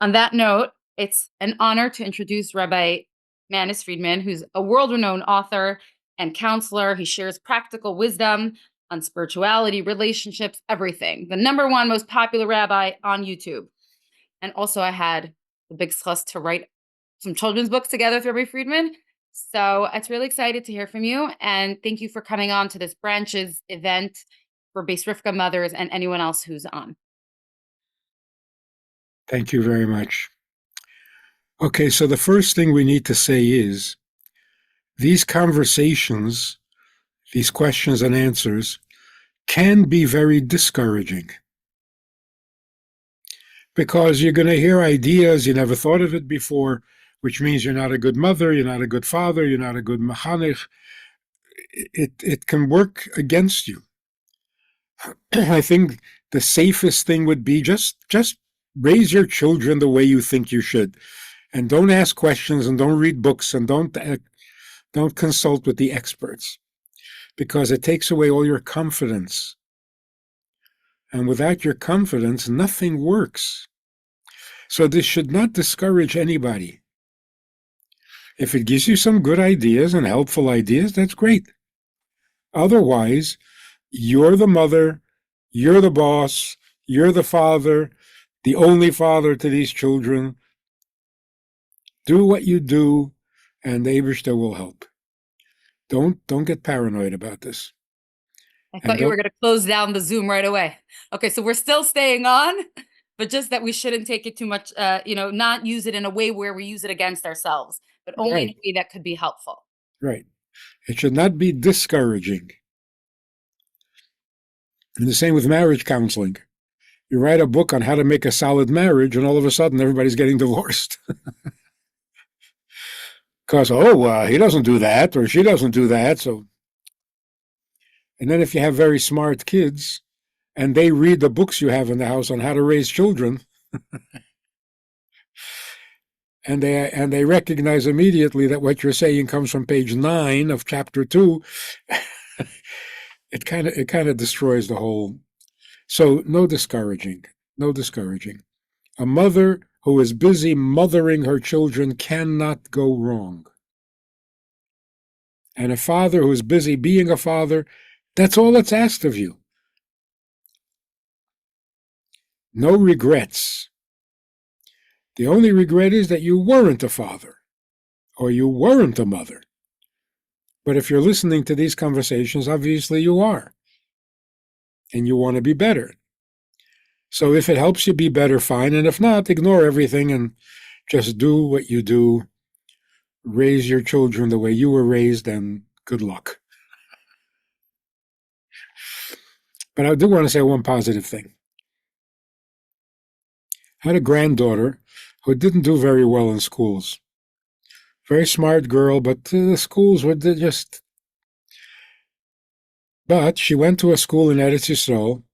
On that note, it's an honor to introduce Rabbi Manis Friedman, who's a world-renowned author and counselor. He shares practical wisdom on spirituality, relationships, everything. The number one most popular rabbi on YouTube. And also I had the big schus to write some children's books together with Rabbi Friedman. So it's really excited to hear from you. And thank you for coming on to this Branches event for Beis Rivkah mothers and anyone else who's on. Thank you very much. Okay, so the first thing we need to say is these conversations, these questions and answers, can be very discouraging because you're going to hear ideas you never thought of it before, which means you're not a good mother, you're not a good father, you're not a good mechanech. It can work against you. I think the safest thing would be just raise your children the way you think you should, and don't ask questions and don't read books and don't consult with the experts, because it takes away all your confidence. And without your confidence, nothing works. So this should not discourage anybody. If it gives you some good ideas and helpful ideas, that's great. Otherwise, you're the mother, you're the boss, you're the father, the only father to these children. Do what you do, and the Eibishter will help. Don't get paranoid about this. I thought you were going to close down the Zoom right away. Okay, so we're still staying on, but just that we shouldn't take it too much, not use it in a way where we use it against ourselves, but only in a way that could be helpful. Right. It should not be discouraging. And the same with marriage counseling. You write a book on how to make a solid marriage, and all of a sudden everybody's getting divorced. Because, he doesn't do that, or she doesn't do that. So, and then if you have very smart kids, and they read the books you have in the house on how to raise children, and they recognize immediately that what you're saying comes from page 9 of chapter 2, it kind of destroys the whole. So no discouraging. A mother who is busy mothering her children cannot go wrong. And a father who is busy being a father, that's all that's asked of you. No regrets. The only regret is that you weren't a father or you weren't a mother. But if you're listening to these conversations, obviously you are. And you want to be better. So if it helps you be better, fine. And if not, ignore everything and just do what you do. Raise your children the way you were raised, and good luck. But I do want to say one positive thing. I had a granddaughter who didn't do very well in schools. Very smart girl, but the schools were just... But she went to a school in Eretz Yisrael,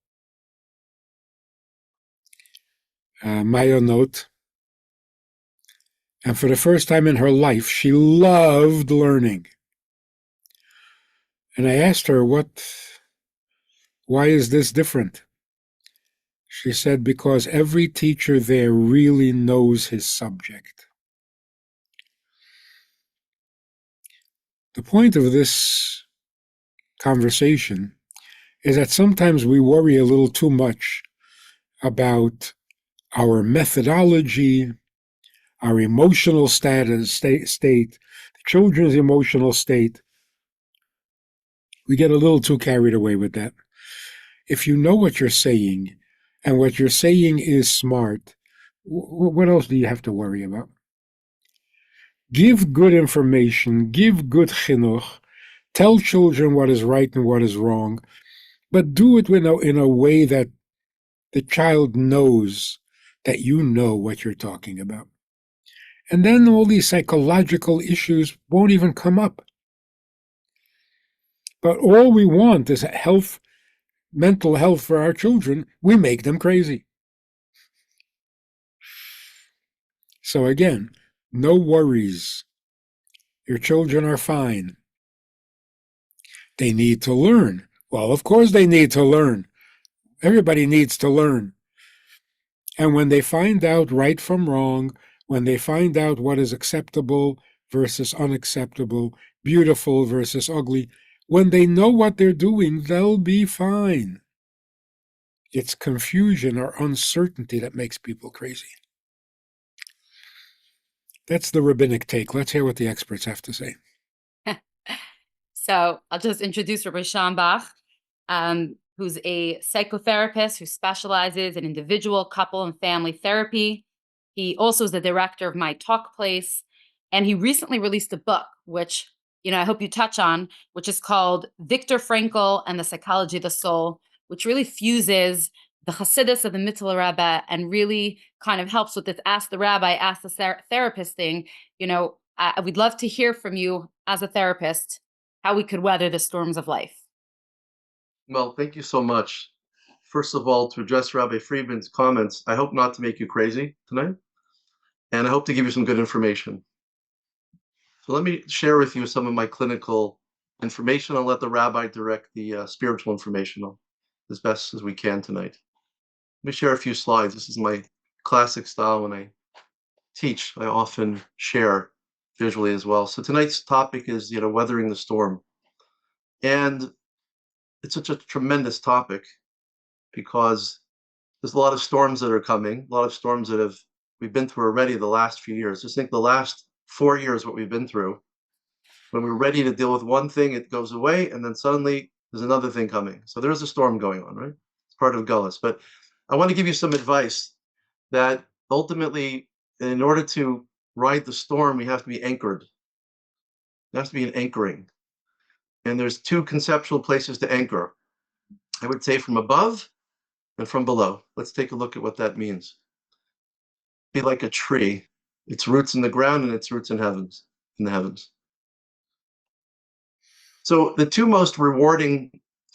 Mayonot, and for the first time in her life, she loved learning. And I asked her, why is this different? She said, because every teacher there really knows his subject. The point of this conversation is that sometimes we worry a little too much about our methodology, our emotional state, the children's emotional state. We get a little too carried away with that. If you know what you're saying, and what you're saying is smart, what else do you have to worry about? Give good information, give good chinuch, tell children what is right and what is wrong, but do it in a way that the child knows that you know what you're talking about. And then all these psychological issues won't even come up. But all we want is health, mental health for our children. We make them crazy. So again, no worries. Your children are fine. They need to learn. Well, of course they need to learn. Everybody needs to learn. And when they find out right from wrong, when they find out what is acceptable versus unacceptable, beautiful versus ugly, when they know what they're doing, they'll be fine. It's confusion or uncertainty that makes people crazy. That's the rabbinic take. Let's hear what the experts have to say. So I'll just introduce Rabbi Schambach, who's a psychotherapist who specializes in individual, couple, and family therapy. He also is the director of My Talk Place, and he recently released a book, which I hope you touch on, which is called Viktor Frankl and the Psychology of the Soul, which really fuses the Hasidus of the Mittler Rebbe and really kind of helps with this ask the rabbi, ask the therapist thing. We'd love to hear from you as a therapist how we could weather the storms of life. Well, thank you so much. First of all, to address Rabbi Friedman's comments, I hope not to make you crazy tonight, and I hope to give you some good information. So let me share with you some of my clinical information. I'll let the rabbi direct the spiritual information as best as we can tonight. Let me share a few slides. This is my classic style when I teach. I often share visually as well. So tonight's topic is, weathering the storm. And it's such a tremendous topic because there's a lot of storms that are coming, a lot of storms that we've been through already the last few years. Just think the last 4 years, what we've been through. When we're ready to deal with one thing, it goes away, and then suddenly there's another thing coming. So there's a storm going on, right? It's part of Gullus. But I want to give you some advice that ultimately, in order to ride the storm, we have to be anchored. There has to be an anchoring. And there's two conceptual places to anchor. I would say from above and from below. Let's take a look at what that means. Be like a tree, its roots in the ground and its roots in the heavens. So the two most rewarding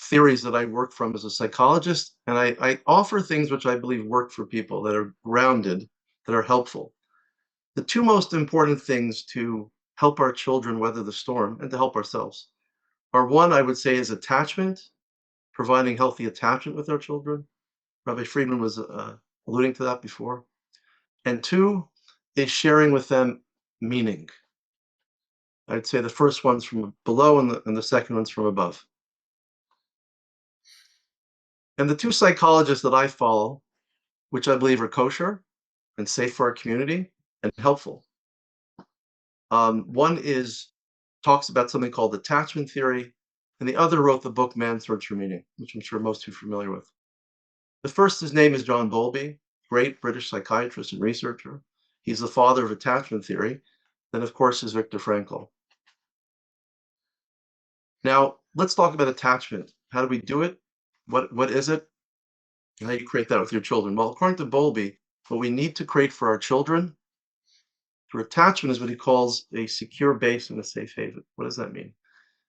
theories that I work from as a psychologist, and I offer things which I believe work for people that are grounded, that are helpful. The two most important things to help our children weather the storm and to help ourselves are, one, I would say, is attachment, providing healthy attachment with our children. Rabbi Friedman was alluding to that before. And two is sharing with them meaning. I'd say the first one's from below and the second one's from above. And the two psychologists that I follow, which I believe are kosher and safe for our community and helpful. One talks about something called attachment theory, and the other wrote the book Man's Search for Meaning, which I'm sure most of you are familiar with. The first, his name is John Bowlby, great British psychiatrist and researcher. He's the father of attachment theory. Then, of course, is Viktor Frankl. Now, let's talk about attachment. How do we do it? What is it? And how do you create that with your children? Well, according to Bowlby, what we need to create for our children for attachment is what he calls a secure base and a safe haven. What does that mean?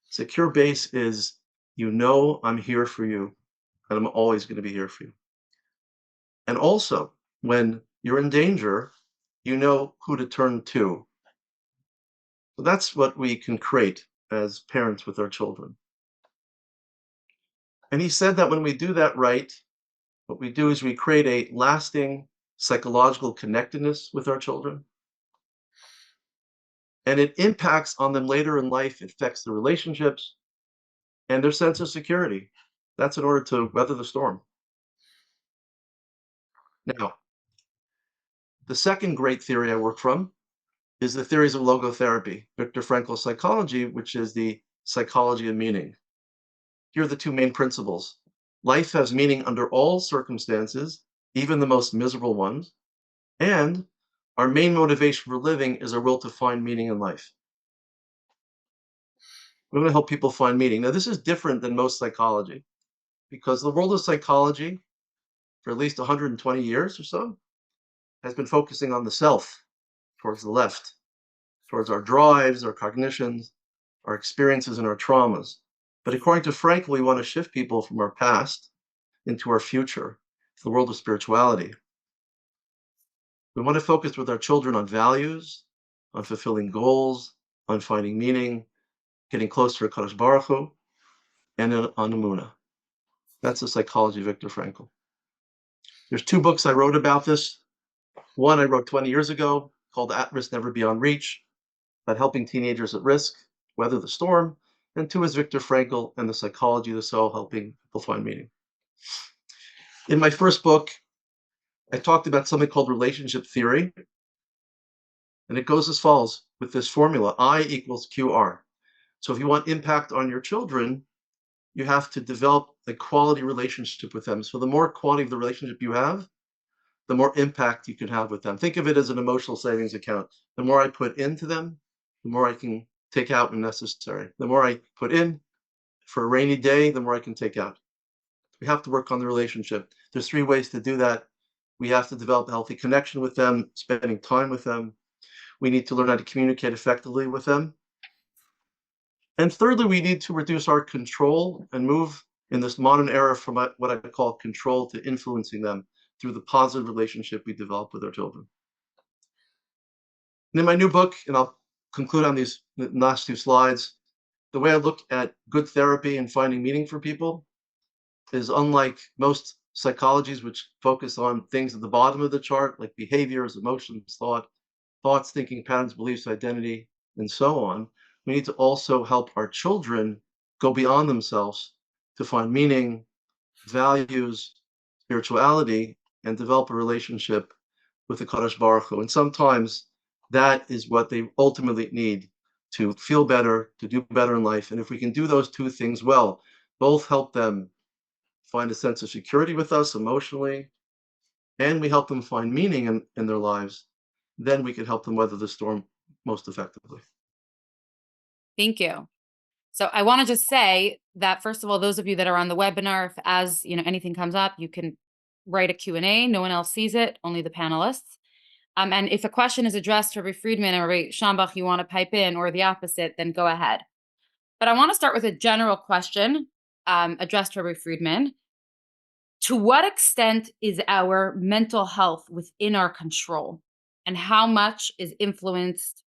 Secure base is, I'm here for you, and I'm always going to be here for you. And also, when you're in danger, you know who to turn to. So that's what we can create as parents with our children. And he said that when we do that right, what we do is we create a lasting psychological connectedness with our children. And it impacts on them later in life. It affects their relationships and their sense of security. That's in order to weather the storm. Now, the second great theory I work from is the theories of logotherapy, Viktor Frankl's psychology, which is the psychology of meaning. Here are the two main principles. Life has meaning under all circumstances, even the most miserable ones, and our main motivation for living is our will to find meaning in life. We want to help people find meaning. Now, this is different than most psychology because the world of psychology, for at least 120 years or so, has been focusing on the self, towards the left, towards our drives, our cognitions, our experiences, and our traumas. But according to Frankl, we want to shift people from our past into our future, to the world of spirituality. We want to focus with our children on values, on fulfilling goals, on finding meaning, getting closer to Kadosh Baruch Hu, and on Emunah. That's the psychology of Viktor Frankl. There's 2 books I wrote about this. One I wrote 20 years ago called At Risk, Never Beyond Reach, about helping teenagers at risk weather the storm. And 2 is Viktor Frankl and the Psychology of the Soul, helping people find meaning. In my first book, I talked about something called relationship theory. And it goes as follows with this formula, I equals QR. So if you want impact on your children, you have to develop a quality relationship with them. So the more quality of the relationship you have, the more impact you can have with them. Think of it as an emotional savings account. The more I put into them, the more I can take out when necessary. The more I put in for a rainy day, the more I can take out. We have to work on the relationship. There's 3 ways to do that. We have to develop a healthy connection with them, spending time with them. We need to learn how to communicate effectively with them. And thirdly, we need to reduce our control and move in this modern era from what I call control to influencing them through the positive relationship we develop with our children. And in my new book, and I'll conclude on these last 2 slides, the way I look at good therapy and finding meaning for people is unlike most psychologies, which focus on things at the bottom of the chart, like behaviors, emotions, thoughts, thinking patterns, beliefs, identity, and so on. We need to also help our children go beyond themselves to find meaning, values, spirituality, and develop a relationship with the Kadosh Baruch Hu. And sometimes that is what they ultimately need to feel better, to do better in life. And if we can do those 2 things well, both help them find a sense of security with us emotionally, and we help them find meaning in their lives, then we can help them weather the storm most effectively. Thank you. So I want to just say that, first of all, those of you that are on the webinar, if anything comes up, you can write a Q&A. No one else sees it, only the panelists. And if a question is addressed to Rabbi Friedman or Rabbi Schambach, you want to pipe in, or the opposite, then go ahead. But I want to start with a general question addressed to Rabbi Friedman. To what extent is our mental health within our control? And how much is influenced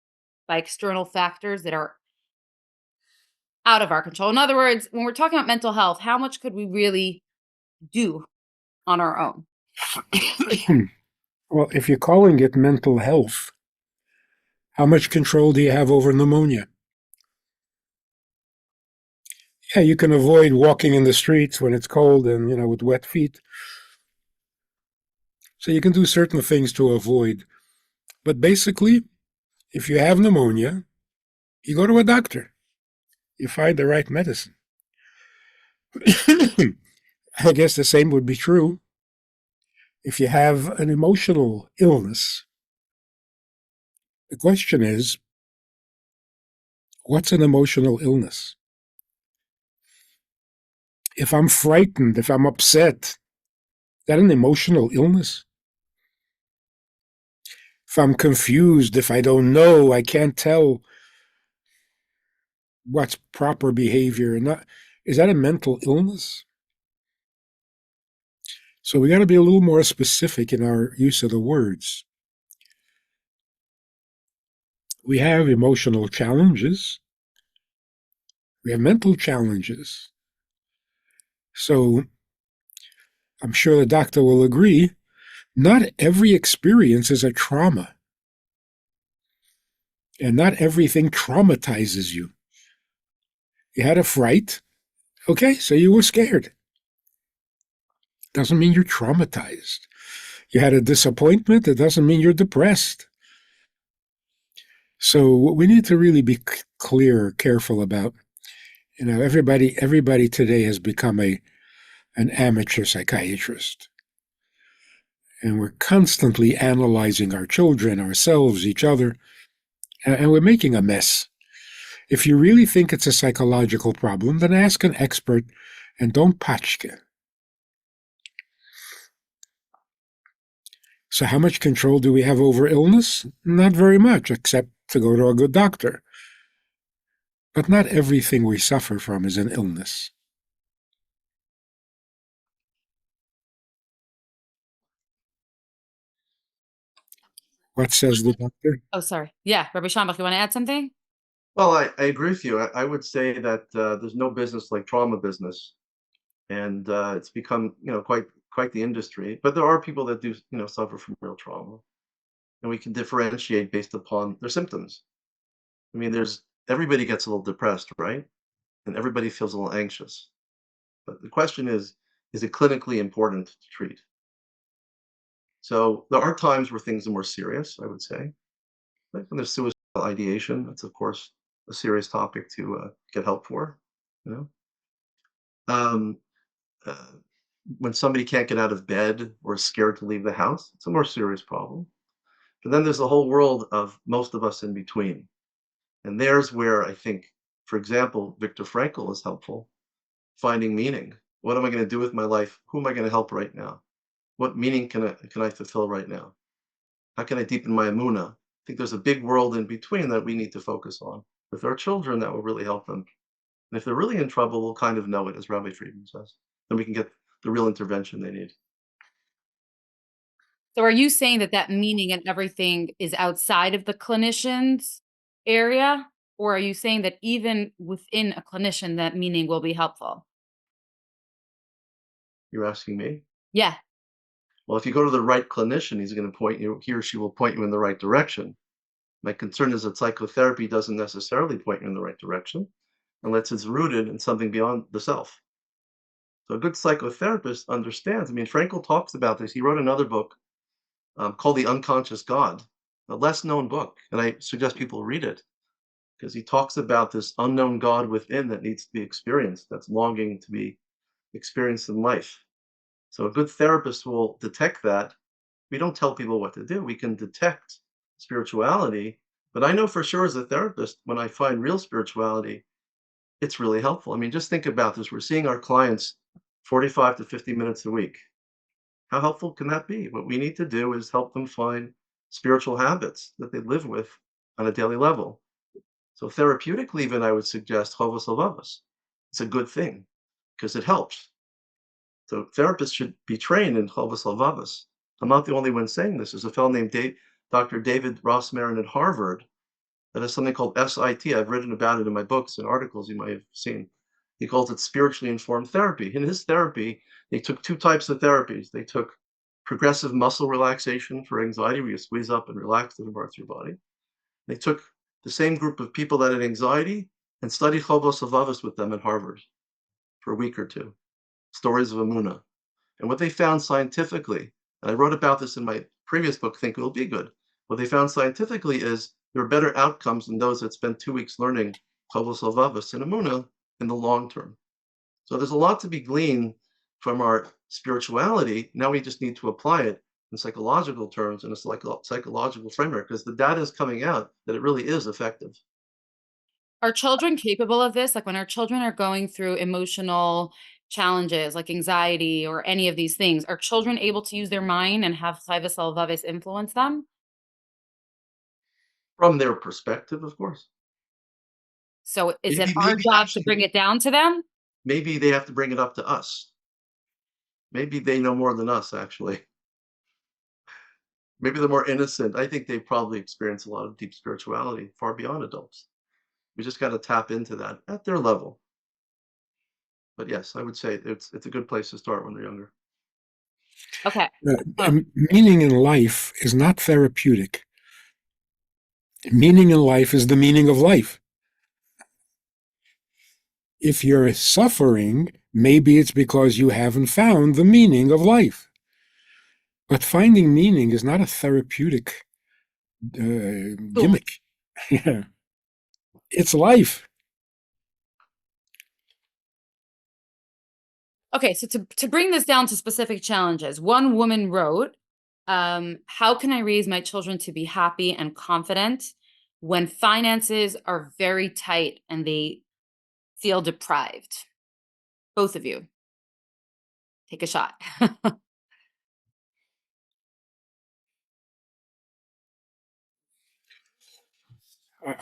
by external factors that are out of our control? In other words, when we're talking about mental health, how much could we really do on our own? Well, if you're calling it mental health, how much control do you have over pneumonia? Yeah, you can avoid walking in the streets when it's cold and, with wet feet. So you can do certain things to avoid. But basically, if you have pneumonia, you go to a doctor. You find the right medicine. I guess the same would be true if you have an emotional illness. The question is, what's an emotional illness? If I'm frightened, if I'm upset, is that an emotional illness? If I'm confused, if I don't know, I can't tell what's proper behavior, is that a mental illness? So we got to be a little more specific in our use of the words. We have emotional challenges. We have mental challenges. So I'm sure the doctor will agree, not every experience is a trauma. And not everything traumatizes you. You had a fright. Okay, so you were scared. Doesn't mean you're traumatized. You had a disappointment. It doesn't mean you're depressed. So what we need to really be careful about, everybody today has become an amateur psychiatrist. And we're constantly analyzing our children, ourselves, each other, and we're making a mess. If you really think it's a psychological problem, then ask an expert and don't patchke. So how much control do we have over illness? Not very much, except to go to a good doctor. But not everything we suffer from is an illness. What says the doctor? Oh, sorry. Yeah, Rabbi Schambach, you want to add something? Well, I agree with you. I would say that there's no business like trauma business. And it's become, quite quite the industry, but there are people that do, suffer from real trauma, and we can differentiate based upon their symptoms. I mean, everybody gets a little depressed, right? And everybody feels a little anxious. But the question is it clinically important to treat? So there are times where things are more serious, I would say. Like when there's suicidal ideation, that's of course a serious topic to get help for. You know, um, uh, when somebody can't get out of bed or is scared to leave the house, it's a more serious problem. But then there's the whole world of most of us in between, and there's where I think, for example, Viktor Frankl is helpful. Finding meaning. What am I going to do with my life? Who am I going to help right now? What meaning can I fulfill right now? How can I deepen my emunah? I think there's a big world in between that we need to focus on. With our children, that will really help them. And if they're really in trouble, we'll kind of know it, as Rabbi Friedman says. Then we can get the real intervention they need. So are you saying that meaning and everything is outside of the clinician's area? Or are you saying that even within a clinician, that meaning will be helpful? You're asking me? Yeah. Well, if you go to the right clinician, he or she will point you in the right direction. My concern is that psychotherapy doesn't necessarily point you in the right direction unless it's rooted in something beyond the self. So a good psychotherapist understands. I mean, Frankl talks about this. He wrote another book called The Unconscious God, a less known book, and I suggest people read it because he talks about this unknown God within that needs to be experienced, that's longing to be experienced in life. So a good therapist will detect that. We don't tell people what to do. We can detect spirituality, but I know for sure as a therapist, when I find real spirituality, it's really helpful. I mean, just think about this. We're seeing our clients 45 to 50 minutes a week. How helpful can that be? What we need to do is help them find spiritual habits that they live with on a daily level. So therapeutically, even I would suggest chovos halevavos. It's a good thing because it helps. So therapists should be trained in chovos halevavos. I'm not the only one saying this. There's a fellow named Dr. David Rossmarin at Harvard that has something called SIT. I've written about it in my books and articles you might have seen. He calls it spiritually informed therapy. In his therapy, they took two types of therapies. They took progressive muscle relaxation for anxiety, where you squeeze up and relax different parts of your body. They took the same group of people that had anxiety and studied chovos halevavos with them at Harvard for a week or two. Stories of Emunah. And what they found scientifically, and I wrote about this in my previous book, Think It'll Be Good. What they found scientifically is there are better outcomes than those that spend 2 weeks learning chovos halevavos and Emunah in the long term. So there's a lot to be gleaned from our spirituality. Now we just need to apply it in psychological terms in a psychological framework because the data is coming out that it really is effective. Are children capable of this? Like when our children are going through emotional challenges like anxiety or any of these things, are children able to use their mind and have chovos halevavos influence them? From their perspective, of course. So is it our Maybe job to bring actually, it down to them? maybe they have to bring it up to us. Maybe they know more than us, actually. Maybe they're more innocent. I think they probably experience a lot of deep spirituality far beyond adults. We just got to tap into that at their level. But yes, I would say it's a good place to start when they're younger. Okay. Meaning in life is not therapeutic. Meaning in life is the meaning of life. If you're suffering, maybe it's because you haven't found the meaning of life. But finding meaning is not a therapeutic gimmick. It's life. Okay, so to bring this down to specific challenges, one woman wrote, how can I raise my children to be happy and confident when finances are very tight and they feel deprived? Both of you, take a shot.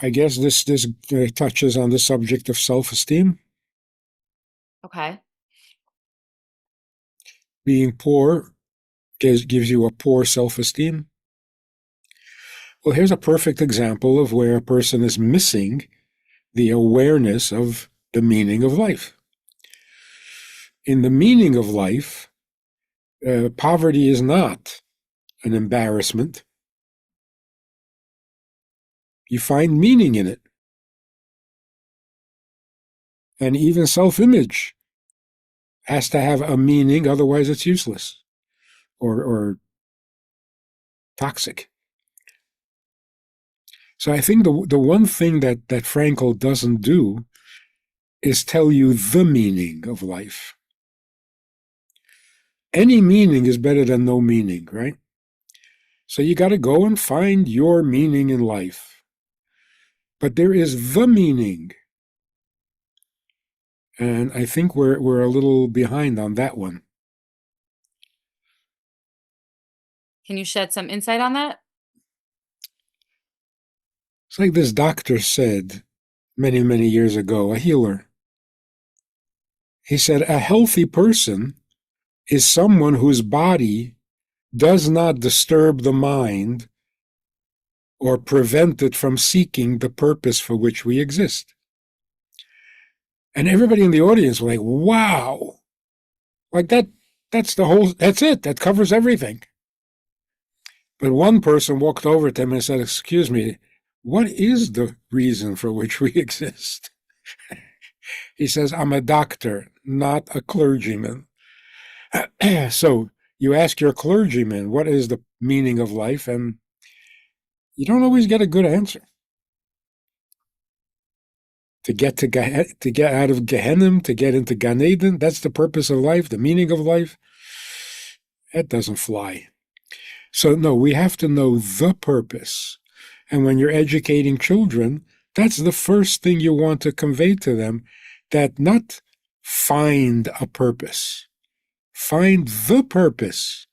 I guess this touches on the subject of self-esteem. Okay. Being poor gives you a poor self-esteem. Well, here's a perfect example of where a person is missing the awareness of the meaning of life. In the meaning of life, Poverty is not an embarrassment. You find meaning in it. And even self-image has to have a meaning, otherwise it's useless or toxic. So I think the one thing that Frankl doesn't do is tell you the meaning of life. Any meaning is better than no meaning, right? So you got to go and find your meaning in life. But there is the meaning. And I think we're a little behind on that one. Can you shed some insight on that? It's like this doctor said many, many years ago, a healer. He said, a healthy person is someone whose body does not disturb the mind or prevent it from seeking the purpose for which we exist. And everybody in the audience was like, wow, like that's it, that covers everything. But one person walked over to him and said, excuse me, what is the reason for which we exist? He says, I'm a doctor, not a clergyman. So you ask your clergyman, what is the meaning of life? And you don't always get a good answer. To get out of Gehenna, to get into Gan Eden, that's the purpose of life, the meaning of life. That doesn't fly. So no, we have to know the purpose. And when you're educating children, that's the first thing you want to convey to them, that not find a purpose. Find the purpose.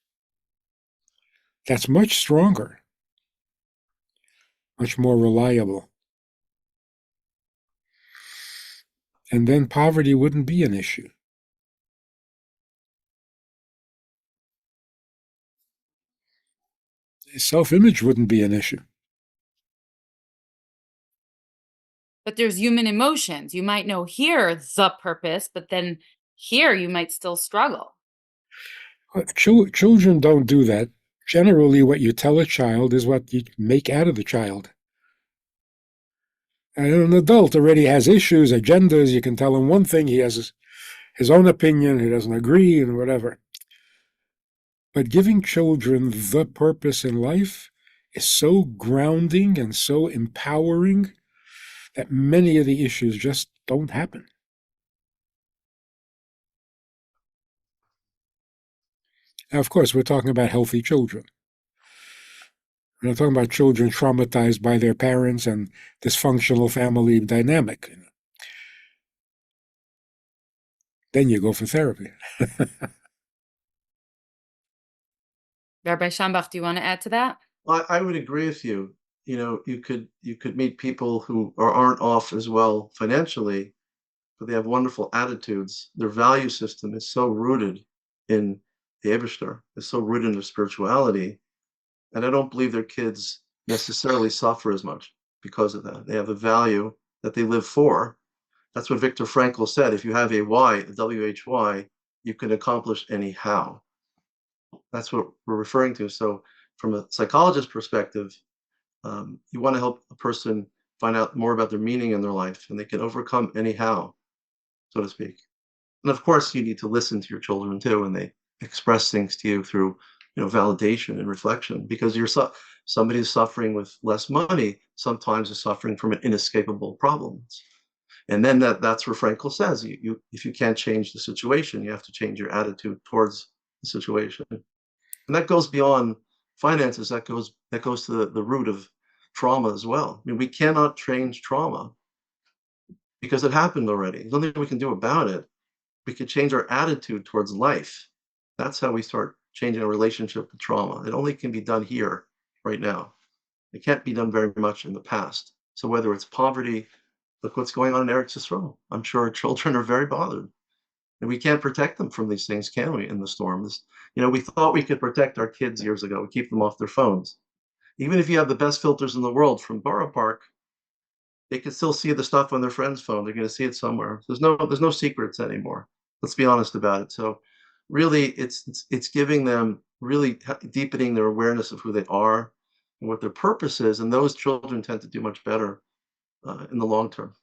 That's much stronger, much more reliable. And then poverty wouldn't be an issue. Self-image wouldn't be an issue. But there's human emotions. You might know here the purpose, but then here you might still struggle. Children don't do that. Generally, what you tell a child is what you make out of the child. And an adult already has issues, agendas. You can tell him one thing, he has his own opinion, he doesn't agree, and whatever. But giving children the purpose in life is so grounding and so empowering that many of the issues just don't happen. Now, of course, we're talking about healthy children. We're not talking about children traumatized by their parents and dysfunctional family dynamic. Then you go for therapy. Rabbi Schambach, do you want to add to that? I would agree with you. You know, you could meet people who aren't off as well financially, but they have wonderful attitudes. Their value system is so rooted in the Eibishter, is so rooted in their spirituality, and I don't believe their kids necessarily suffer as much because of that. They have a value that they live for. That's what Viktor Frankl said. If you have a why, a WHY, you can accomplish any how. That's what we're referring to. So from a psychologist perspective, you want to help a person find out more about their meaning in their life, and they can overcome anyhow, so to speak. And of course, you need to listen to your children too, and they express things to you through, validation and reflection. Because somebody who's suffering with less money sometimes is suffering from an inescapable problems. And then that's where Frankl says, if you can't change the situation, you have to change your attitude towards the situation. And that goes beyond finances. That goes to the root of trauma as well. I mean, we cannot change trauma because it happened already. There's nothing we can do about it. We can change our attitude towards life. That's how we start changing our relationship with trauma. It only can be done here, right now. It can't be done very much in the past. So whether it's poverty, look what's going on in Eretz Yisrael. I'm sure our children are very bothered. And we can't protect them from these things, can we, in the storms? We thought we could protect our kids years ago. We keep them off their phones. Even if you have the best filters in the world from Borough Park, they can still see the stuff on their friend's phone. They're going to see it somewhere. There's no secrets anymore. Let's be honest about it. So really it's giving them, really deepening their awareness of who they are and what their purpose is, and those children tend to do much better in the long term.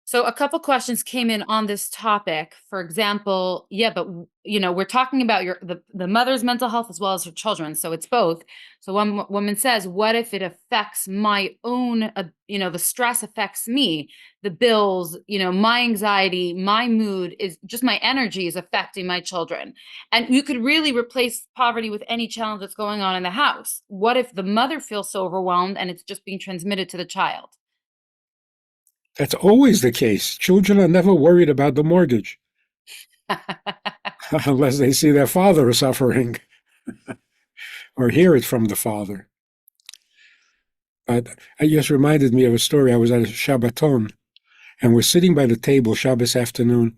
So a couple questions came in on this topic. For example, yeah, but we're talking about the mother's mental health as well as her children, so it's both. So one woman says, "What if it affects my own? The stress affects me, the bills, my anxiety, my mood is just my energy is affecting my children." And you could really replace poverty with any challenge that's going on in the house. What if the mother feels so overwhelmed and it's just being transmitted to the child? That's always the case. Children are never worried about the mortgage unless they see their father suffering or hear it from the father. But it just reminded me of a story. I was at a Shabbaton, and we're sitting by the table Shabbos afternoon,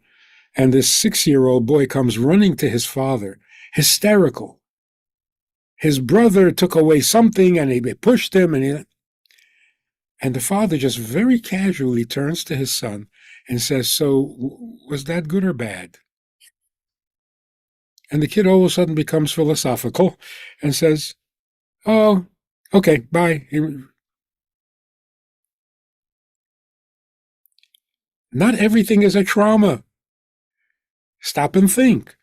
and this 6-year-old boy comes running to his father, hysterical. His brother took away something, and he pushed him, and the father just very casually turns to his son and says, "So, was that good or bad?" And the kid all of a sudden becomes philosophical and says, "Oh, okay, bye." Not everything is a trauma. Stop and think.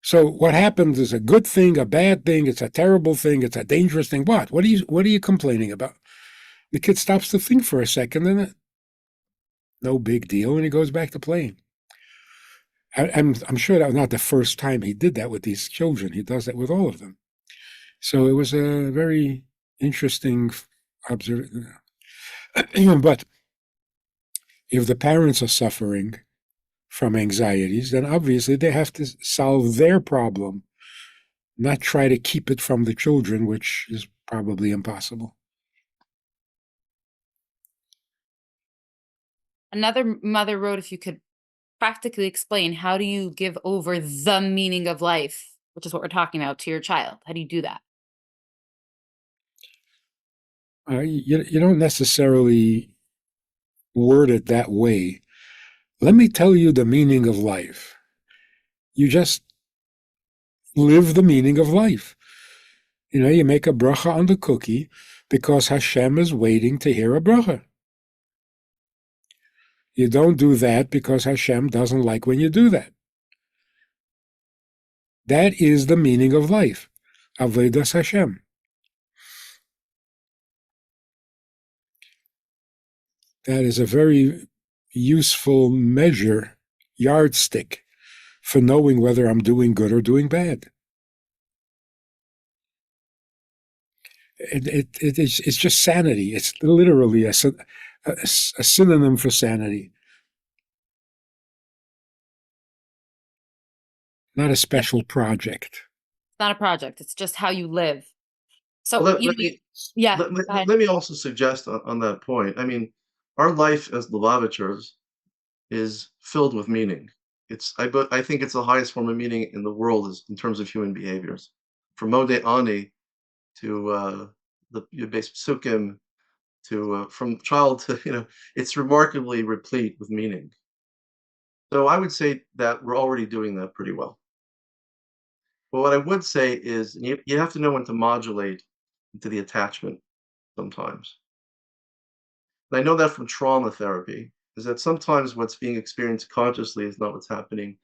So what happens is a good thing, a bad thing, it's a terrible thing, it's a dangerous thing. What? What are you complaining about? The kid stops to think for a second, and no big deal, and he goes back to playing. I'm sure that was not the first time he did that with these children. He does that with all of them. So it was a very interesting observation. But if the parents are suffering from anxieties, then obviously they have to solve their problem, not try to keep it from the children, which is probably impossible. Another mother wrote, if you could practically explain, how do you give over the meaning of life, which is what we're talking about, to your child? How do you do that? You don't necessarily word it that way. Let me tell you the meaning of life. You just live the meaning of life. You make a bracha on the cookie because Hashem is waiting to hear a bracha. You don't do that because Hashem doesn't like when you do that. That is the meaning of life. Avodas Hashem. That is a very useful measure, yardstick, for knowing whether I'm doing good or doing bad. It's just sanity. It's literally a synonym for sanity. Not a special project. It's not a project. It's just how you live. So, Let, let me yeah, let, go ahead. let me also suggest on that point. I mean, our life as Lubavitchers is filled with meaning. But I think it's the highest form of meaning in the world is in terms of human behaviors. From Modeh Ani to the Beis Psukim to from child to it's remarkably replete with meaning. So I would say that we're already doing that pretty well. But what I would say is you have to know when to modulate into the attachment sometimes. And I know that from trauma therapy, is that sometimes what's being experienced consciously is not what's happening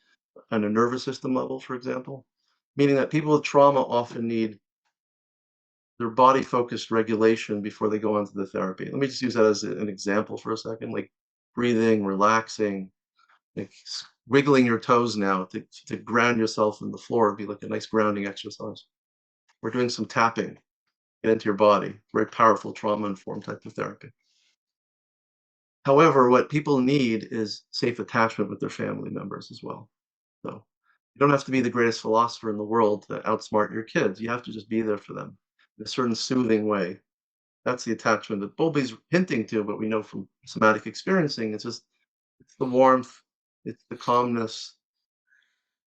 on a nervous system level, for example. Meaning that people with trauma often need their body focused regulation before they go on to the therapy. Let me just use that as an example for a second, like breathing, relaxing, like wiggling your toes now to ground yourself in the floor. It'd be like a nice grounding exercise. We're doing some tapping, get into your body, very powerful trauma informed type of therapy. However, what people need is safe attachment with their family members as well. So you don't have to be the greatest philosopher in the world to outsmart your kids. You have to just be there for them in a certain soothing way. That's the attachment that Bowlby's hinting to, but we know from somatic experiencing, it's the warmth, it's the calmness,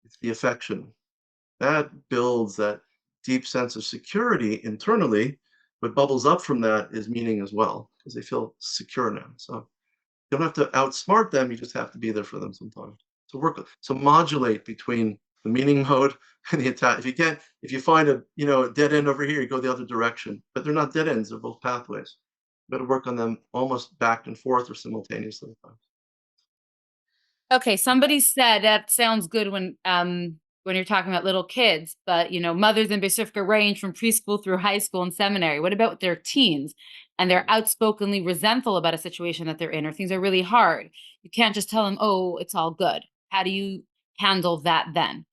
it's the affection. That builds that deep sense of security internally. What bubbles up from that is meaning as well, because they feel secure now. So you don't have to outsmart them, you just have to be there for them sometimes. So modulate between the meaning mode and the attack. If you find a dead end over here, you go the other direction. But they're not dead ends; they're both pathways. You got to work on them almost back and forth or simultaneously. Okay, somebody said that sounds good when you're talking about little kids, but mothers in Beis Rivkah range from preschool through high school and seminary. What about their teens? And they're outspokenly resentful about a situation that they're in, or things are really hard. You can't just tell them, "Oh, it's all good." How do you handle that then?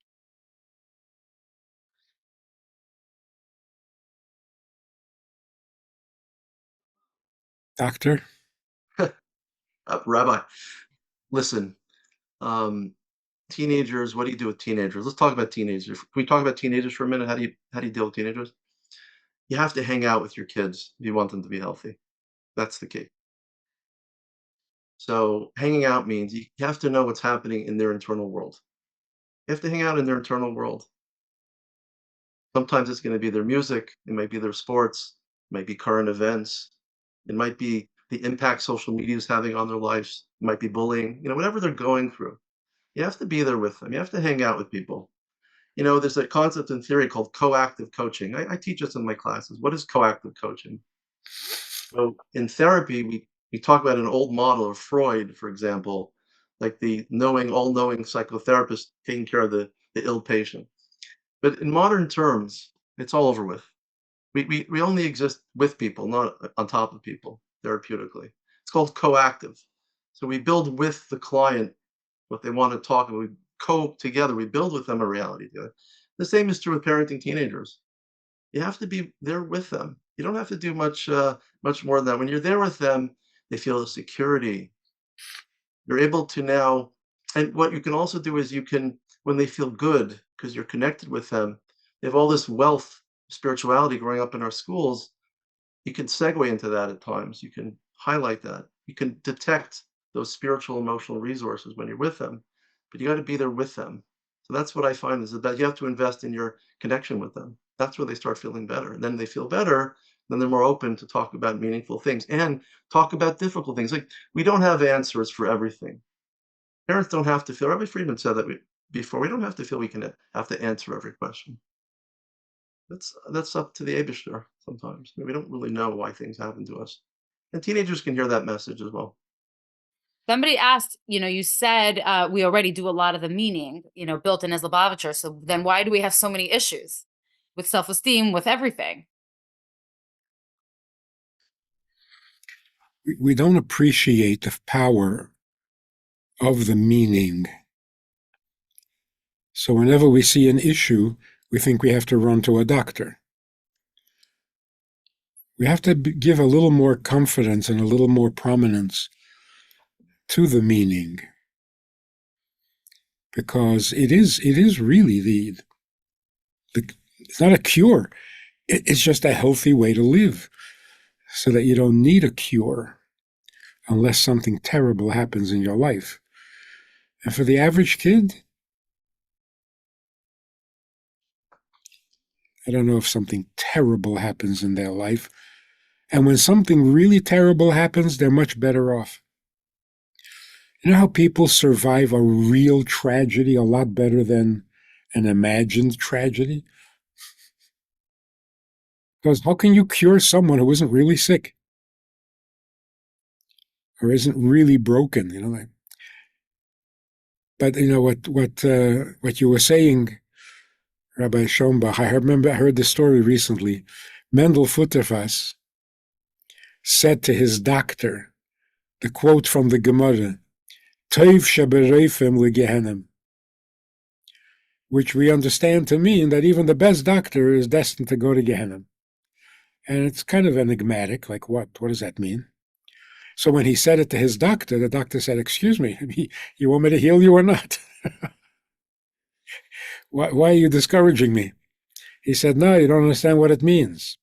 Doctor? Rabbi, listen. Teenagers. What do you do with teenagers? Let's talk about teenagers. Can we talk about teenagers for a minute? How do you deal with teenagers? You have to hang out with your kids if you want them to be healthy. That's the key. So hanging out means you have to know what's happening in their internal world. You have to hang out in their internal world. Sometimes it's going to be their music. It might be their sports. It might be current events. It might be the impact social media is having on their lives. It might be bullying. Whatever they're going through. You have to be there with them. You have to hang out with people. There's a concept in theory called coactive coaching. I teach this in my classes. What is coactive coaching? So in therapy, we talk about an old model of Freud, for example, like the all-knowing psychotherapist taking care of the ill patient. But in modern terms, it's all over with. We only exist with people, not on top of people, therapeutically. It's called coactive. So we build with the client what they want to talk about. We cope together. We build with them a reality together. The same is true with parenting teenagers. You have to be there with them. You don't have to do much more than that. When you're there with them, they feel a security. You're able to now, and what you can also do is when they feel good, because you're connected with them, they have all this wealth, spirituality growing up in our schools. You can segue into that at times. You can highlight that. You can detect those spiritual, emotional resources when you're with them, but you got to be there with them. So that's what I find is that you have to invest in your connection with them. That's where they start feeling better. And then they feel better, then they're more open to talk about meaningful things and talk about difficult things. Like, we don't have answers for everything. Parents don't have to feel, Rabbi Friedman said that before, we don't have to feel we can have to answer every question. That's up to the Eibishter sometimes. We don't really know why things happen to us. And teenagers can hear that message as well. Somebody asked, you said we already do a lot of the meaning, built in as Lubavitcher. So then why do we have so many issues with self-esteem, with everything? We don't appreciate the power of the meaning. So whenever we see an issue, we think we have to run to a doctor. We have to give a little more confidence and a little more prominence to the meaning, because it is really the it's not a cure. It's just a healthy way to live, so that you don't need a cure unless something terrible happens in your life. And for the average kid, I don't know if something terrible happens in their life. And when something really terrible happens, they're much better off. You know how people survive a real tragedy a lot better than an imagined tragedy? Because how can you cure someone who isn't really sick or isn't really broken? But what you were saying, Rabbi Schoenbach, I heard the story recently. Mendel Futterfass said to his doctor, the quote from the Gemara, Toiv shebereifim legehenim, which we understand to mean that even the best doctor is destined to go to Gehenna. And it's kind of enigmatic, like what? What does that mean? So when he said it to his doctor, the doctor said, excuse me, you want me to heal you or not? Why are you discouraging me? He said, no, you don't understand what it means.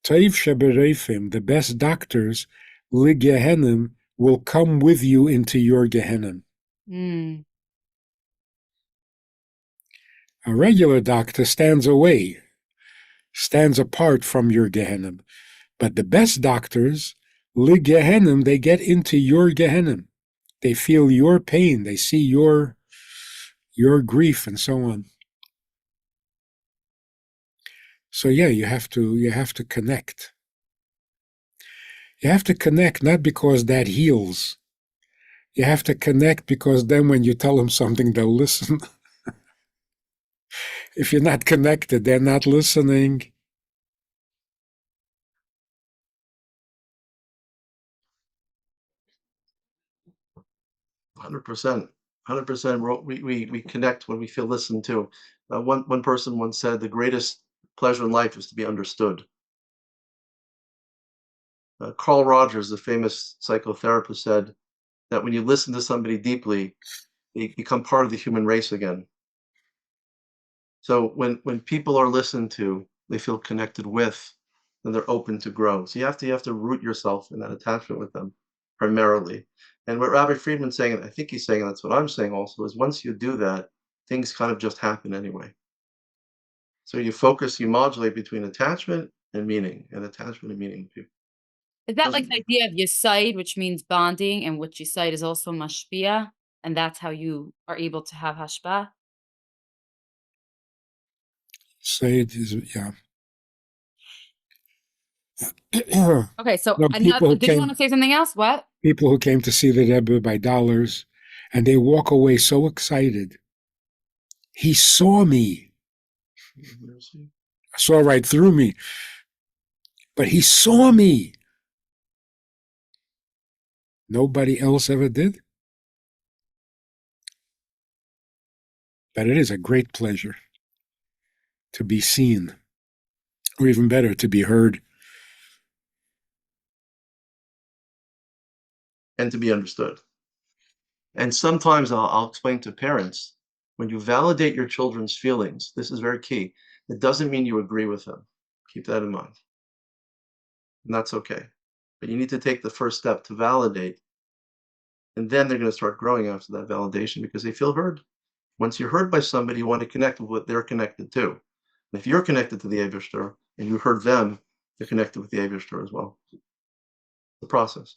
Toiv shebereifim, the best doctors, ligehenim, will come with you into your Gehenna. Mm. A regular doctor stands away, stands apart from your Gehenna. But the best doctors, ligehenim, they get into your Gehenna. They feel your pain. They see your your grief, and so on. So yeah, you have to connect. You have to connect not because that heals. You have to connect because then when you tell them something, they'll listen. If you're not connected, they're not listening. %. 100%. We connect when we feel listened to. One person once said the greatest pleasure in life is to be understood. Carl Rogers, the famous psychotherapist, said that when you listen to somebody deeply, they become part of the human race again. So when people are listened to, they feel connected with, then they're open to grow. So you have to root yourself in that attachment with them primarily. And what Rabbi Friedman's saying, and I think he's saying that's what I'm saying also, is once you do that, things kind of just happen anyway. So you focus, you modulate between attachment and meaning, and attachment and meaning. Is that like Doesn't the idea of yesod, which means bonding, and which yesod is also mashpia, and that's how you are able to have hashpah? Say it is, yeah. Okay, so No, another, did you want to say something else? What? people who came to see the Rebbe by dollars, and they walk away so excited. He saw me. Saw right through me. But he saw me. Nobody else ever did. But it is a great pleasure to be seen, or even better, to be heard. and to be understood. And sometimes I'll explain to parents, when you validate your children's feelings, this is very key. It doesn't mean you agree with them. Keep that in mind. And that's okay. But you need to take the first step to validate. And then they're going to start growing after that validation because they feel heard. Once you're heard by somebody, you want to connect with what they're connected to. And if you're connected to the Eibishter and you heard them, they're connected with the Eibishter as well. The process.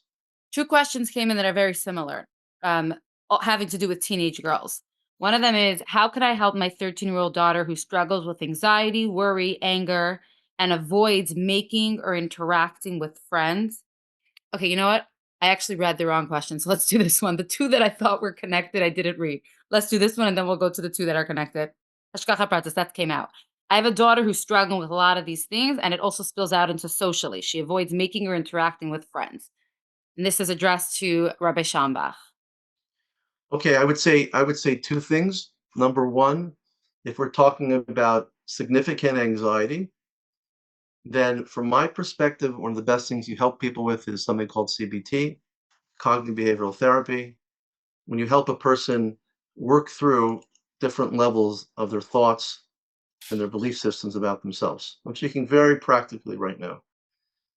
Two questions came in that are very similar, having to do with teenage girls. One of them is, how could I help my 13-year-old daughter who struggles with anxiety, worry, anger, and avoids making or interacting with friends? Okay, you know what? I actually read the wrong question, so let's do this one. The two that I thought were connected, I didn't read. Let's do this one, and then we'll go to the two that are connected. Hashgacha pratis, that came out. I have a daughter who's struggling with a lot of these things, and it also spills out into socially. She avoids making or interacting with friends. And this is addressed to Rabbi Shambach. Okay, I would say two things. Number one, if we're talking about significant anxiety, then from my perspective, one of the best things you help people with is something called CBT, cognitive behavioral therapy. When you help a person work through different levels of their thoughts and their belief systems about themselves. I'm speaking very practically right now.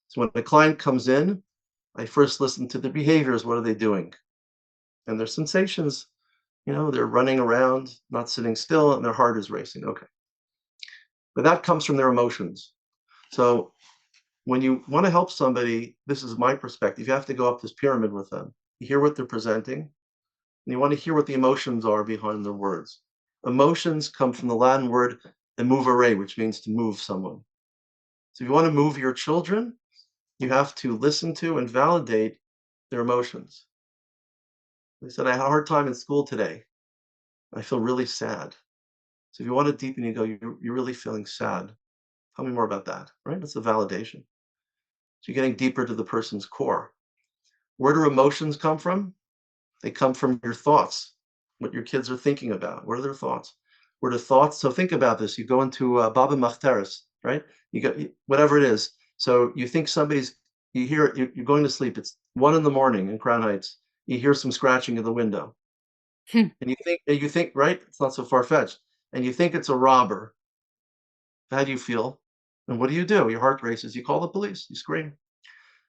So when a client comes in, I first listen to their behaviors. What are they doing? And their sensations, they're running around, not sitting still, and their heart is racing. Okay. But that comes from their emotions. So when you want to help somebody, this is my perspective, you have to go up this pyramid with them. You hear what they're presenting, and you want to hear what the emotions are behind their words. Emotions come from the Latin word emovere, which means to move someone. So if you want to move your children, you have to listen to and validate their emotions. They said, I had a hard time in school today. I feel really sad. So if you want to deepen, you go, you're really feeling sad. Tell me more about that, right? That's a validation. So you're getting deeper to the person's core. Where do emotions come from? They come from your thoughts, what your kids are thinking about. What are their thoughts? Where the thoughts? So think about this. You go into Baba Machteris, right? You got whatever it is. So you think you hear it, you're going to sleep. It's 1 a.m. in Crown Heights. You hear some scratching at the window. Hmm. And you think, right? It's not so far-fetched. And you think it's a robber. How do you feel? And what do? Your heart races. You call the police. You scream.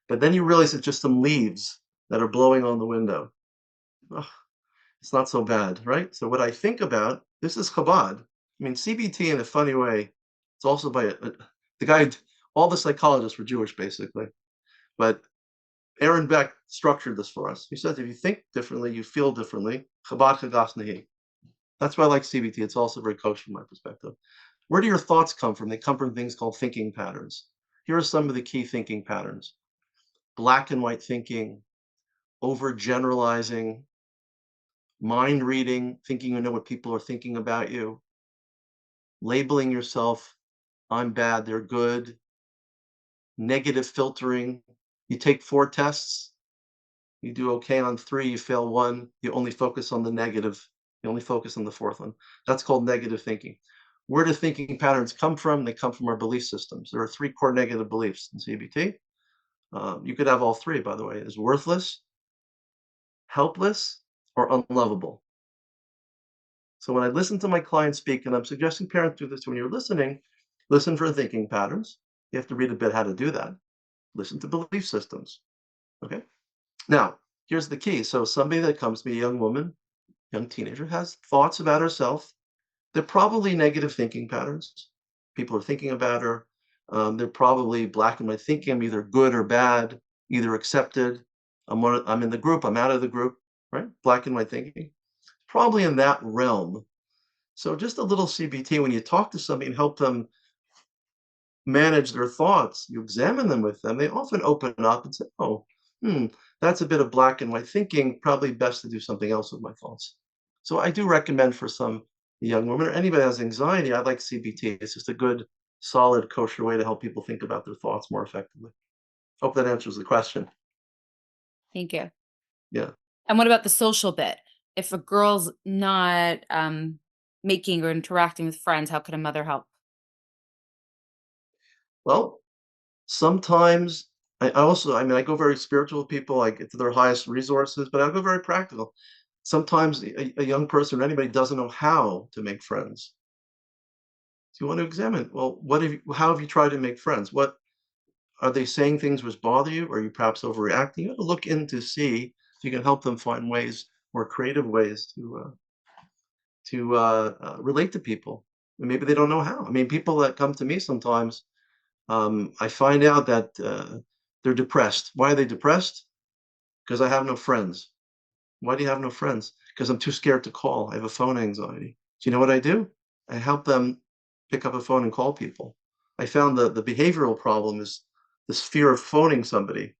But then you realize it's just some leaves that are blowing on the window. Oh, it's not so bad, right? So what I think about, this is Chabad. I mean, CBT in a funny way, it's also by the guy, all the psychologists were Jewish, basically. But Aaron Beck structured this for us. He says, if you think differently, you feel differently. Chabad chagas nahi. That's why I like CBT. It's also very coached from my perspective. Where do your thoughts come from? They come from things called thinking patterns. Here are some of the key thinking patterns: black and white thinking, overgeneralizing, mind reading, thinking you know what people are thinking about you, labeling yourself, I'm bad, they're good, negative filtering. You take 4 tests, you do okay on 3, you fail 1, you only focus on the negative, you only focus on the 4th one. That's called negative thinking. Where do thinking patterns come from? They come from our belief systems. There are 3 core negative beliefs in CBT. You could have all 3, by the way, is worthless, helpless, or unlovable. So when I listen to my clients speak, and I'm suggesting parents do this when you're listening, listen for thinking patterns. You have to read a bit how to do that. Listen to belief systems. Okay. Now, here's the key. So somebody that comes to me, a young woman, young teenager, has thoughts about herself. They're probably negative thinking patterns. People are thinking about her. They're probably black and white thinking. I'm either good or bad, either accepted. I'm in the group. I'm out of the group. Right? Black and white thinking. Probably in that realm. So just a little CBT when you talk to somebody and help them manage their thoughts, you examine them with them, they often open up and say, oh, that's a bit of black and white thinking, probably best to do something else with my thoughts. So I do recommend for some young women or anybody that has anxiety, I like CBT. It's just a good, solid, kosher way to help people think about their thoughts more effectively. Hope that answers the question. Thank you. Yeah. And what about the social bit? If a girl's not making or interacting with friends, how can a mother help? Well, sometimes I go very spiritual with people, I get to their highest resources, but I go very practical. Sometimes a young person or anybody doesn't know how to make friends. So you want to examine, well, how have you tried to make friends? What are they saying things which bother you? Or are you perhaps overreacting? You have to look in to see if you can help them find ways, more creative ways to relate to people. And maybe they don't know how. I mean, people that come to me sometimes, I find out that they're depressed. Why are they depressed? Because I have no friends. Why do you have no friends? Because I'm too scared to call. I have a phone anxiety. Do you know what I do? I help them pick up a phone and call people. I found the behavioral problem is this fear of phoning somebody.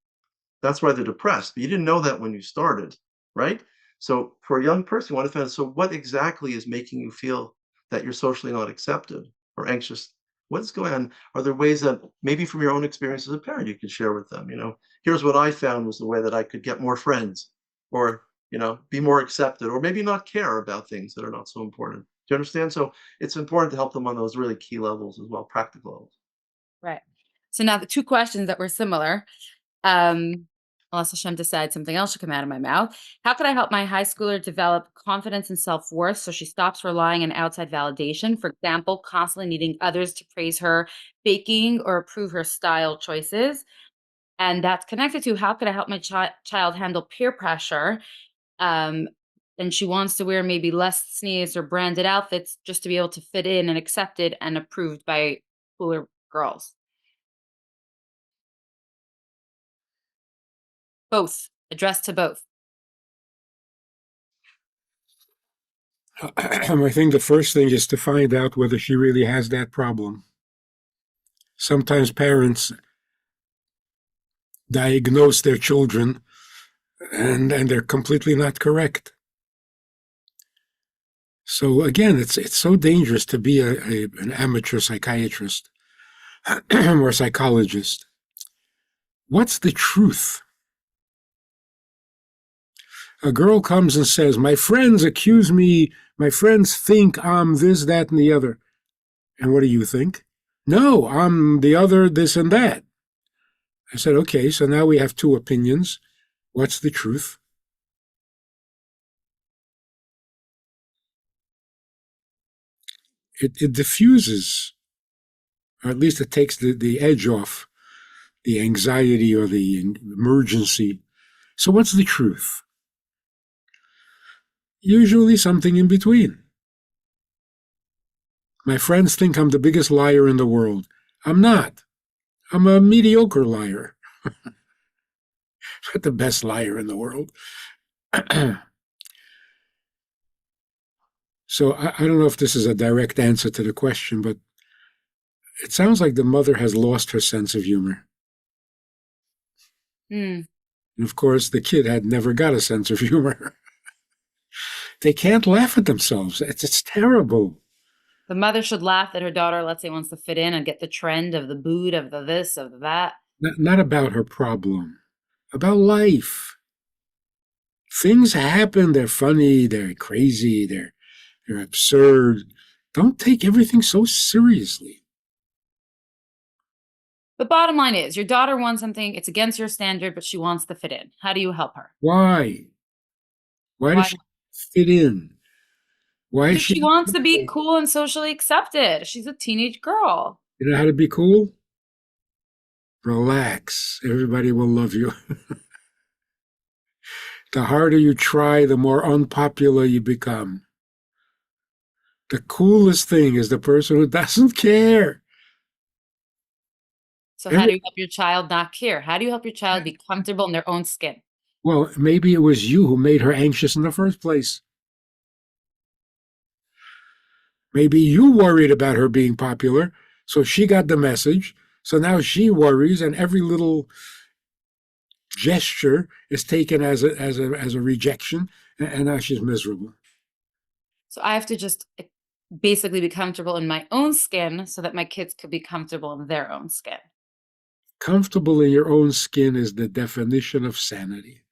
That's why they're depressed. But you didn't know that when you started, right? So for a young person, you want to find out, so what exactly is making you feel that you're socially not accepted or anxious? What's going on? Are there ways that maybe from your own experience as a parent you could share with them? Here's what I found was the way that I could get more friends or, be more accepted or maybe not care about things that are not so important. Do you understand? So it's important to help them on those really key levels as well, practical levels. Right. So now the 2 questions that were similar, um, unless Hashem decides something else should come out of my mouth. How could I help my high schooler develop confidence and self-worth so she stops relying on outside validation? For example, constantly needing others to praise her baking or approve her style choices. And that's connected to how could I help my child handle peer pressure? Um, and she wants to wear maybe less sneeze or branded outfits just to be able to fit in and accepted and approved by cooler girls. Both, addressed to both. I think the first thing is to find out whether she really has that problem. Sometimes parents diagnose their children and they're completely not correct. So again, it's so dangerous to be an amateur psychiatrist or psychologist. What's the truth? A girl comes and says, my friends accuse me, my friends think I'm this, that, and the other. And what do you think? No, I'm the other, this and that. I said, okay, so now we have 2 opinions. What's the truth? It diffuses, or at least it takes the edge off the anxiety or the emergency. So what's the truth? Usually something in between. My friends think I'm the biggest liar in the world. I'm not. I'm a mediocre liar. Not the best liar in the world. So I don't know if this is a direct answer to the question, but it sounds like the mother has lost her sense of humor. Hmm. And of course, the kid had never got a sense of humor. They can't laugh at themselves. It's terrible. The mother should laugh that her daughter, let's say, wants to fit in and get the trend of the boot, of the this, of the that. Not about her problem, about life. Things happen. They're funny. They're crazy. They're absurd. Don't take everything so seriously. The bottom line is your daughter wants something, it's against your standard, but she wants to fit in. How do you help her? Why? Why does Why? she fit in? Why is Because she? she wants to be cool and socially accepted. She's a teenage girl. You know how to be cool? Relax. Everybody will love you. The harder you try, the more unpopular you become. The coolest thing is the person who doesn't care. So, how Every, do you help your child not care? How do you help your child be comfortable in their own skin? well, maybe it was you who made her anxious in the first place. Maybe you worried about her being popular, so she got the message. So now she worries, and every little gesture is taken as a rejection, and now she's miserable. So, I have to just basically be comfortable in my own skin so that my kids could be comfortable in their own skin. Comfortable in your own skin is the definition of sanity.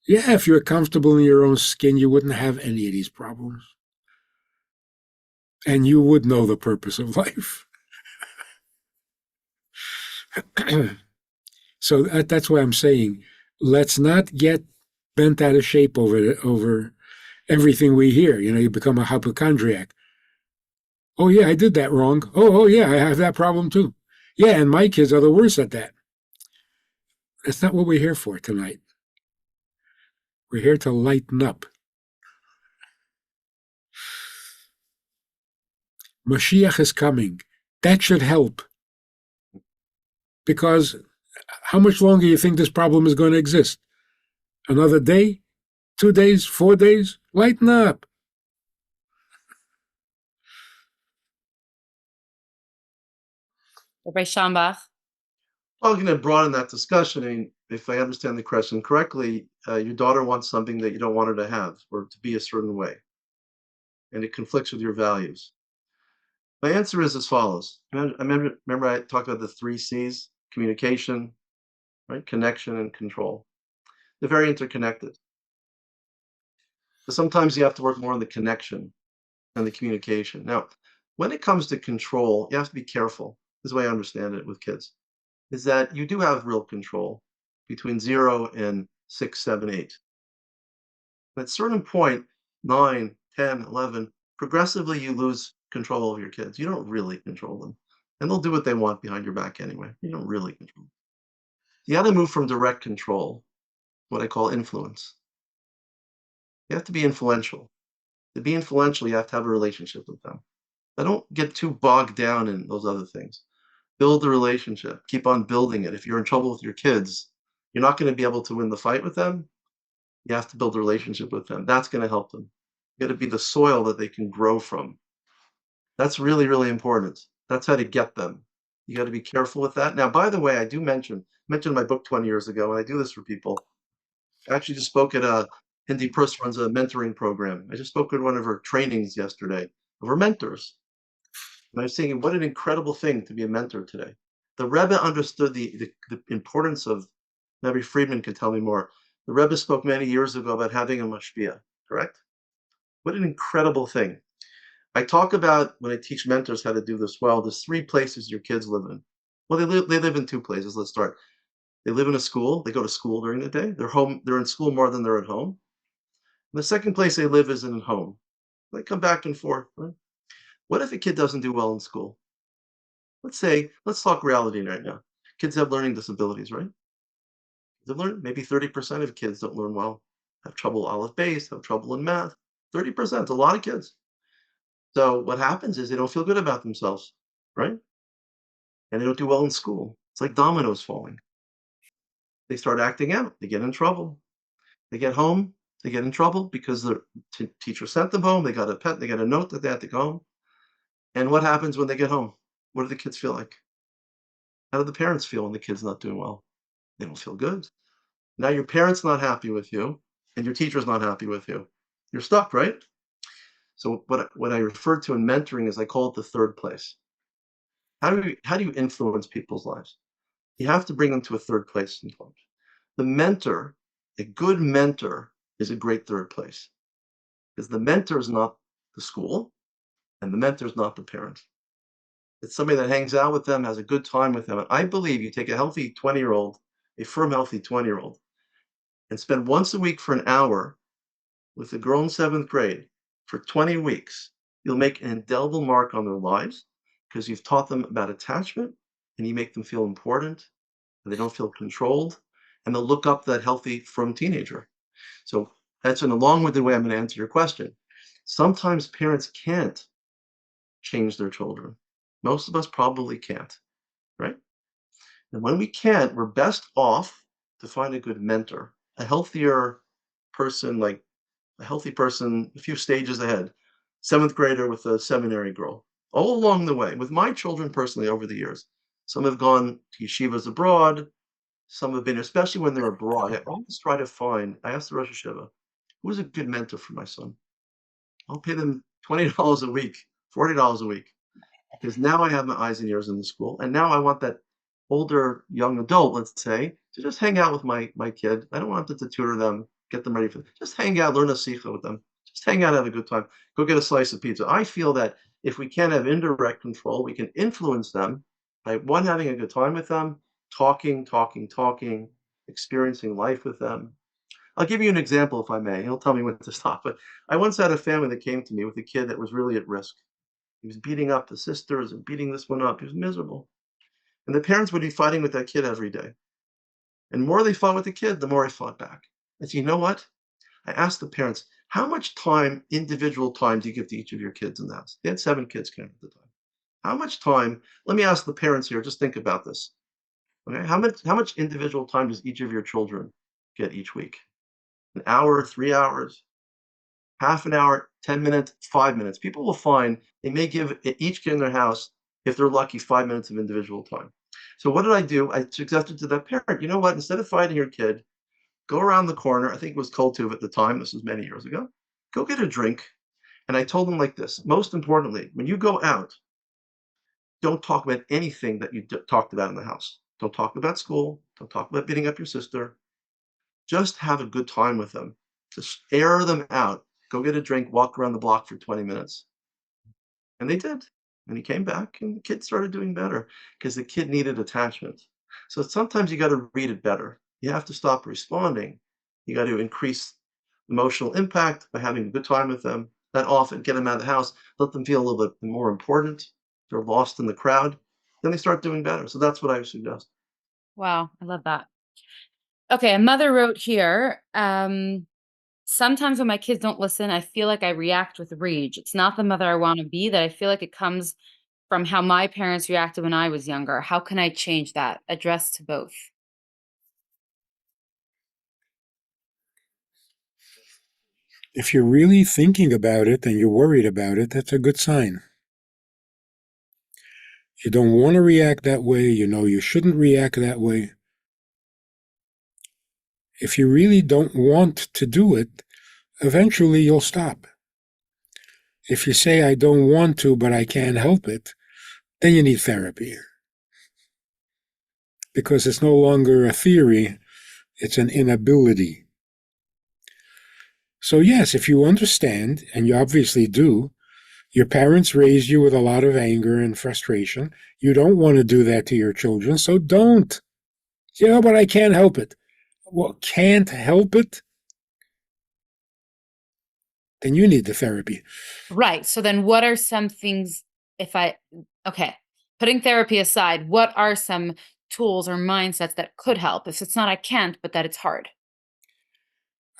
Yeah, if you're comfortable in your own skin, you wouldn't have any of these problems. And you would know the purpose of life. So that's why I'm saying, let's not get bent out of shape over everything we hear. You know, you become a hypochondriac. Oh yeah, I did that wrong. Oh yeah, I have that problem too. Yeah, and my kids are the worst at that. That's not what we're here for tonight. We're here to lighten up. Mashiach is coming. That should help. Because how much longer do you think this problem is going to exist? Another day? 2 days? 4 days? Lighten up. Rabbi Shambach. Well, I'm going to broaden that discussion. I mean, if I understand the question correctly, your daughter wants something that you don't want her to have or to be a certain way, and it conflicts with your values. My answer is as follows. Remember I talked about the three C's: communication, right, connection, and control. They're very interconnected. But sometimes you have to work more on the connection than the communication. Now, when it comes to control, you have to be careful. This is the way I understand it with kids, is that you do have real control between 0 and 6, 7, 8. At a certain point, 9, 10, 11, progressively you lose control of your kids. You don't really control them. And they'll do what they want behind your back anyway. You don't really control them. You got to move from direct control, what I call influence. You have to be influential. To be influential, you have to have a relationship with them. Now, don't get too bogged down in those other things. Build the relationship. Keep on building it. If you're in trouble with your kids, you're not going to be able to win the fight with them. You have to build a relationship with them. That's going to help them. You got to be the soil that they can grow from. That's really, really important. That's how to get them. You got to be careful with that. Now, by the way, I do mentioned my book 20 years ago, and I do this for people. I actually just spoke at a Hindi person runs a mentoring program. I just spoke at one of her trainings yesterday of her mentors. And I was thinking, what an incredible thing to be a mentor today. The Rebbe understood the importance of, Rabbi Friedman could tell me more. The Rebbe spoke many years ago about having a mashpia, correct? What an incredible thing. I talk about, when I teach mentors how to do this well, there's 3 places your kids live in. Well, they live in 2 places. Let's start. They live in a school. They go to school during the day. They're in school more than they're at home. And the second place they live is in home. They come back and forth. Right? What if a kid doesn't do well in school? Let's talk reality right now. Kids have learning disabilities, right? Maybe 30% of kids don't learn well, have trouble Aleph Beis, have trouble in math. 30%, a lot of kids. So what happens is they don't feel good about themselves, right? And they don't do well in school. It's like dominoes falling. They start acting out. They get in trouble. They get home They get in trouble because the teacher sent them home. They got a note that they had to go home. And what happens when they get home? What do the kids feel like? How do the parents feel when the kid's not doing well? They don't feel good. Now your parent's not happy with you, and your teacher's not happy with you. You're stuck, right? So what I refer to in mentoring is I call it the third place. How do you influence people's lives? You have to bring them to a third place in life. The mentor, a good mentor, is a great third place because the mentor is not the school, and the mentor is not the parent. It's somebody that hangs out with them, has a good time with them. And I believe you take a healthy 20-year-old, a firm, healthy 20-year-old, and spend once a week for an hour with a girl in 7th grade for 20 weeks. You'll make an indelible mark on their lives because you've taught them about attachment and you make them feel important and they don't feel controlled and they'll look up that healthy, firm teenager. So that's in a long-winded way I'm going to answer your question. Sometimes parents can't change their children. Most of us probably can't, right? And when we can't, we're best off to find a good mentor, a healthier person, like a healthy person a few stages ahead, 7th grader with a seminary girl, all along the way. With my children personally over the years, some have gone to yeshivas abroad, some have been, especially when they're abroad, I always try to find, I asked the Rosh Hashiva, who's a good mentor for my son? I'll pay them $20 a week, $40 a week, because now I have my eyes and ears in the school, and now I want that older young adult, let's say, to just hang out with my kid. I don't want them to tutor them, get them ready for just hang out, learn a sikha with them. Just hang out, have a good time. Go get a slice of pizza. I feel that if we can't have indirect control, we can influence them by one, having a good time with them, talking, experiencing life with them. I'll give you an example if I may. He'll tell me when to stop. But I once had a family that came to me with a kid that was really at risk. He was beating up the sisters and beating this one up. He was miserable. And the parents would be fighting with that kid every day. And the more they fought with the kid, the more I fought back. I said, you know what? I asked the parents, how much time, individual time, do you give to each of your kids in the house? They had 7 kids came at the time. How much time, let me ask the parents here, just think about this. Okay, how much individual time does each of your children get each week? An hour, 3 hours, half an hour, 10 minutes, 5 minutes. People will find they may give each kid in their house, if they're lucky, 5 minutes of individual time. So what did I do? I suggested to that parent, you know what, instead of fighting your kid, go around the corner. I think it was Cold Tube at the time. This was many years ago. Go get a drink. And I told them like this, most importantly, when you go out, don't talk about anything that you talked about in the house. Don't talk about school. Don't talk about beating up your sister. Just have a good time with them. Just air them out. Go get a drink, walk around the block for 20 minutes. And they did. And he came back and the kid started doing better because the kid needed attachment. So sometimes you got to read it better. You have to stop responding. You got to increase emotional impact by having a good time with them. That often get them out of the house, let them feel a little bit more important. They're lost in the crowd. Then they start doing better. So that's what I would suggest. Wow, I love that. Okay, a mother wrote here, sometimes when my kids don't listen, I feel like I react with rage. It's not the mother I want to be, that I feel like it comes from how my parents reacted when I was younger. How can I change that? Addressed to both. If you're really thinking about it and you're worried about it, that's a good sign. You don't want to react that way. You know you shouldn't react that way. If you really don't want to do it, eventually you'll stop. If you say, I don't want to, but I can't help it, then you need therapy. Because it's no longer a theory, it's an inability. So yes, if you understand, and you obviously do, your parents raised you with a lot of anger and frustration. You don't want to do that to your children, so don't. Yeah, but I can't help it. Well, can't help it? Then you need the therapy. Right. So then what are some things okay, putting therapy aside, what are some tools or mindsets that could help? If it's not I can't, but that it's hard.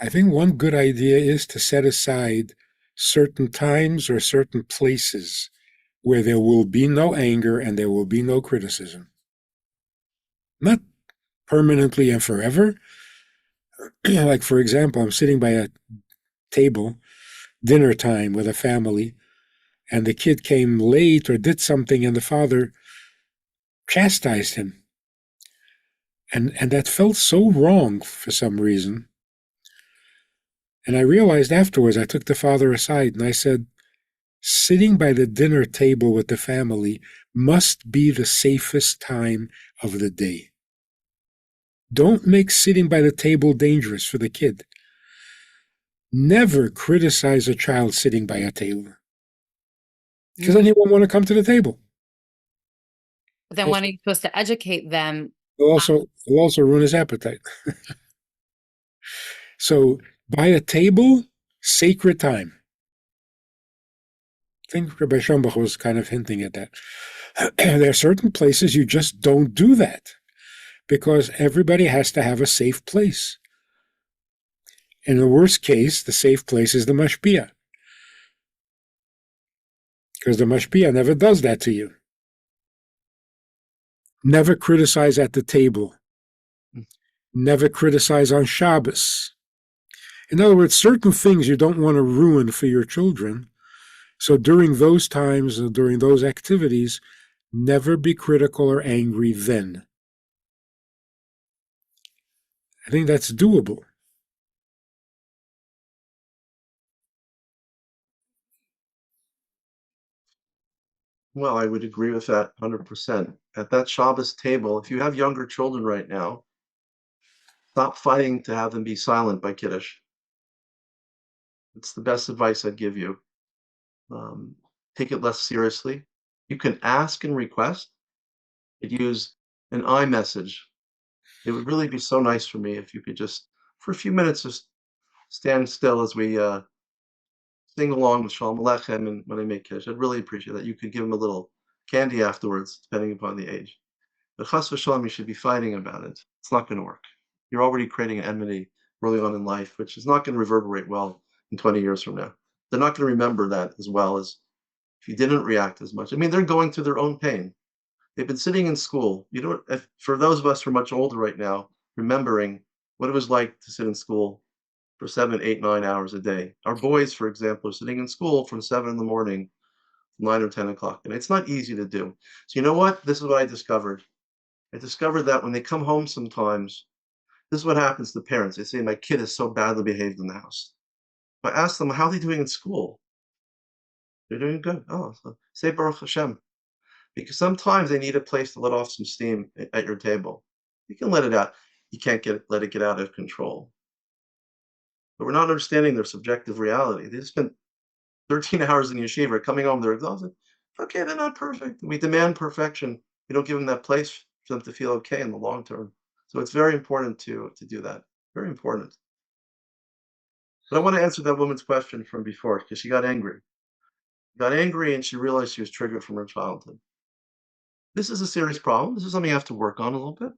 I think one good idea is to set aside certain times or certain places where there will be no anger and there will be no criticism. Not permanently and forever, Like, for example, I'm sitting by a table, dinner time with a family, and the kid came late or did something, and the father chastised him. And that felt so wrong for some reason. And I realized afterwards, I took the father aside and I said, sitting by the dinner table with the family must be the safest time of the day. Don't make sitting by the table dangerous for the kid. Never criticize a child sitting by a table, because then he won't want to come to the table. But then when are you supposed to educate them? It'll also ruin his appetite. So by a table, sacred time. I think Rabbi Schombach was kind of hinting at that. There are certain places you just don't do that because everybody has to have a safe place. In the worst case, the safe place is the mashpia, because the mashpia never does that to you. Never criticize at the table. Never criticize on Shabbos. In other words, certain things you don't want to ruin for your children. So during those times, during those activities, never be critical or angry then. I think that's doable. Well, I would agree with that 100%. At that Shabbos table, if you have younger children right now, stop fighting to have them be silent by Kiddush. It's the best advice I'd give you. Take it less seriously. You can ask and request. Could use an iMessage. It would really be so nice for me if you could just, for a few minutes, just stand still as we sing along with Shalom Aleichem and when I make Kiddush. I'd really appreciate that. You could give them a little candy afterwards, depending upon the age. But chas v'shalom, you should be fighting about it. It's not going to work. You're already creating an enmity early on in life, which is not going to reverberate well in 20 years from now. They're not going to remember that as well as if you didn't react as much. I mean, they're going through their own pain. They've been sitting in school. You know, if, for those of us who are much older right now, remembering what it was like to sit in school for 7, 8, 9 hours a day. Our boys, for example, are sitting in school from 7 in the morning, 9 or 10 o'clock, and it's not easy to do. So you know what? This is what I discovered. I discovered that when they come home sometimes, this is what happens to parents. They say, my kid is so badly behaved in the house. I ask them, how are they doing in school? They're doing good. Oh, so say Baruch Hashem. Because sometimes they need a place to let off some steam at your table. You can let it out. You can't let it get out of control. But we're not understanding their subjective reality. They spent 13 hours in yeshiva, coming home, they're exhausted. Okay, they're not perfect. We demand perfection. We don't give them that place for them to feel okay in the long term. So it's very important to do that. Very important. But I want to answer that woman's question from before because she got angry. Got angry and she realized she was triggered from her childhood. This is a serious problem. This is something you have to work on a little bit.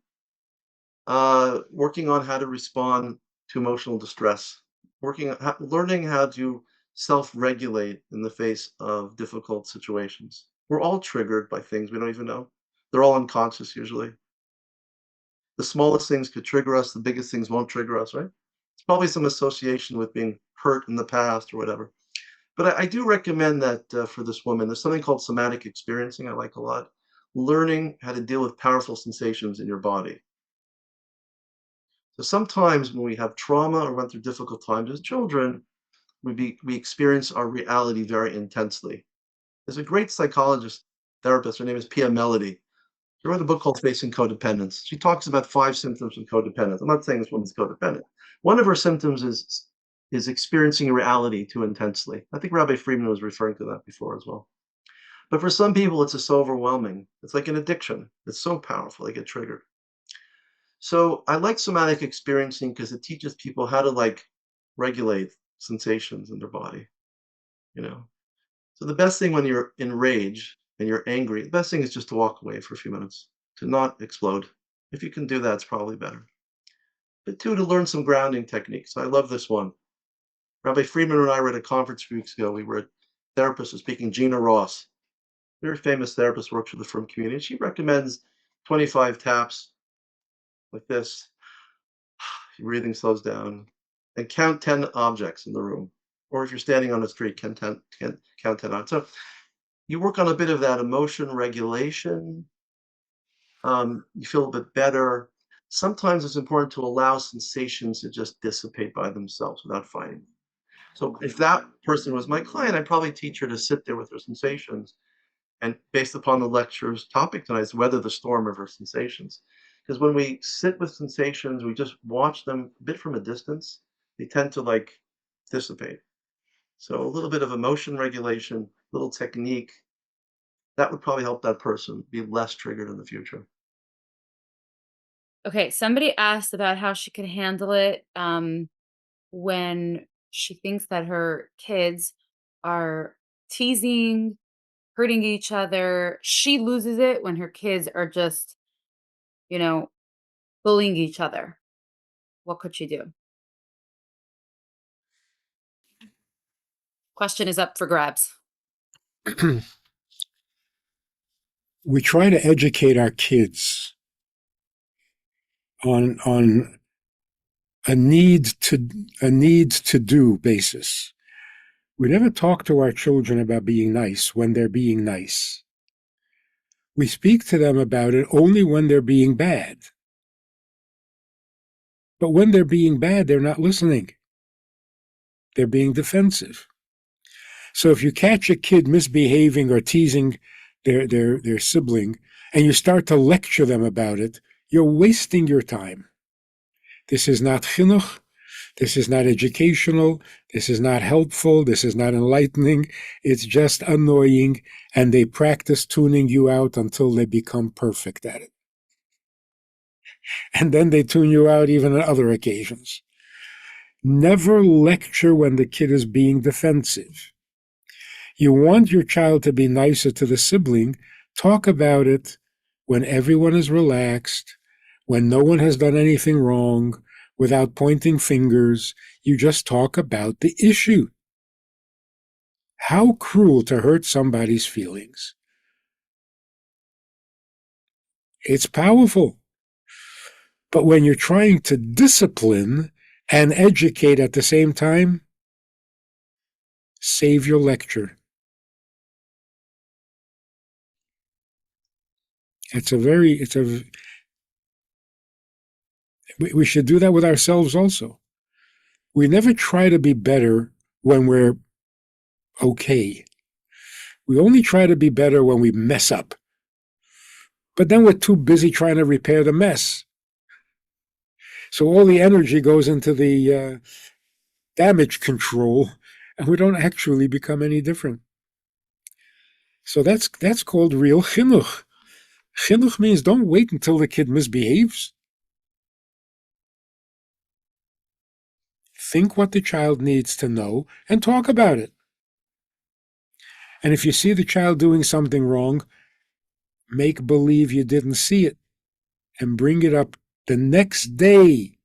Working on how to respond to emotional distress. Learning how to self-regulate in the face of difficult situations. We're all triggered by things we don't even know. They're all unconscious usually. The smallest things could trigger us, the biggest things won't trigger us, right? It's probably some association with being hurt in the past or whatever. But I do recommend that for this woman, there's something called somatic experiencing I like a lot. Learning how to deal with powerful sensations in your body. So sometimes when we have trauma or went through difficult times as children, we experience our reality very intensely. There's a great psychologist, therapist, her name is Pia Melody. She wrote a book called Facing Codependence. She talks about 5 symptoms of codependence. I'm not saying this woman's codependent. One of her symptoms is experiencing reality too intensely. I think Rabbi Friedman was referring to that before as well. But for some people, it's just so overwhelming. It's like an addiction. It's so powerful, they get triggered. So I like somatic experiencing because it teaches people how to like regulate sensations in their body, you know. So the best thing when you're in rage and you're angry, the best thing is just to walk away for a few minutes, to not explode. If you can do that, it's probably better. But 2, to learn some grounding techniques. I love this one. Rabbi Friedman and I were at a conference a few weeks ago. We were at therapists were speaking, Gina Ross, very famous therapist, works for the Frum community. She recommends 25 taps like this. your breathing slows down, and count 10 objects in the room. Or if you're standing on the street, count 10 objects. So you work on a bit of that emotion regulation. You feel a bit better. Sometimes it's important to allow sensations to just dissipate by themselves without fighting. So if that person was my client, I'd probably teach her to sit there with her sensations. And based upon the lecture's topic tonight, is weather the storm of her sensations. Because when we sit with sensations, we just watch them a bit from a distance, they tend to like dissipate. So a little bit of emotion regulation, little technique, that would probably help that person be less triggered in the future. Okay, somebody asked about how she could handle it when she thinks that her kids are teasing, hurting each other. She loses it when her kids are just, you know, bullying each other. What could she do? Question is up for grabs. We try to educate our kids on a need to do basis. We never talk to our children about being nice when they're being nice. We speak to them about it only when they're being bad. But when they're being bad, they're not listening. They're being defensive. So if you catch a kid misbehaving or teasing their sibling, and you start to lecture them about it, you're wasting your time. This is not chinuch. This is not educational. This is not helpful. This is not enlightening. It's just annoying, and they practice tuning you out until they become perfect at it. And then they tune you out even on other occasions. Never lecture when the kid is being defensive. You want your child to be nicer to the sibling, talk about it when everyone is relaxed, when no one has done anything wrong, without pointing fingers. You just talk about the issue. How cruel to hurt somebody's feelings. It's powerful. But when you're trying to discipline and educate at the same time, save your lecture. We should do that with ourselves also. We never try to be better when we're okay. We only try to be better when we mess up. But then we're too busy trying to repair the mess. So all the energy goes into the damage control, and we don't actually become any different. So that's called real chinuch. Chinuch means don't wait until the kid misbehaves. Think what the child needs to know and talk about it. And if you see the child doing something wrong, make believe you didn't see it and bring it up the next day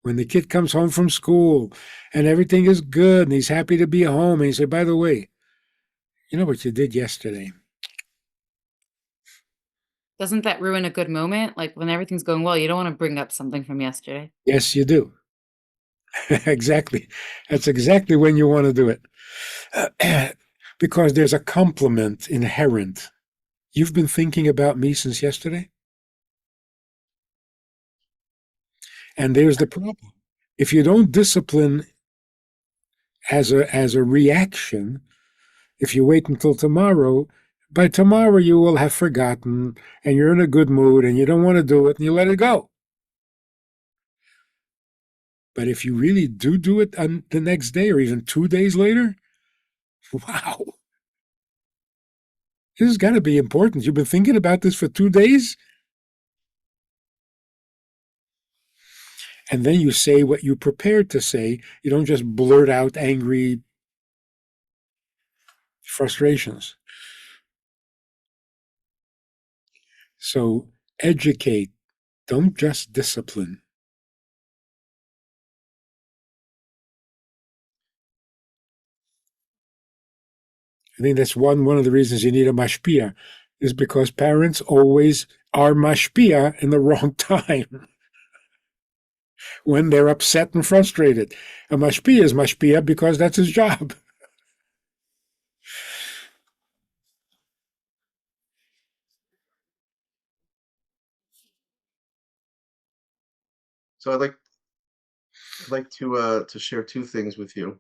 when the kid comes home from school and everything is good and he's happy to be home. And you say, by the way, you know what you did yesterday? Doesn't that ruin a good moment? Like when everything's going well, you don't want to bring up something from yesterday. Yes, you do. Exactly. That's exactly when you want to do it. Because there's a compliment inherent. You've been thinking about me since yesterday? And there's the problem. If you don't discipline as a reaction, if you wait until tomorrow, by tomorrow you will have forgotten and you're in a good mood and you don't want to do it and you let it go. But if you really do it on the next day or even 2 days later, wow. This has got to be important. You've been thinking about this for 2 days? And then you say what you prepared to say. You don't just blurt out angry frustrations. So educate. Don't just discipline. I think that's one of the reasons you need a mashpia, is because parents always are mashpia in the wrong time. when they're upset and frustrated. A mashpia is mashpia because that's his job. So I'd like to share two things with you.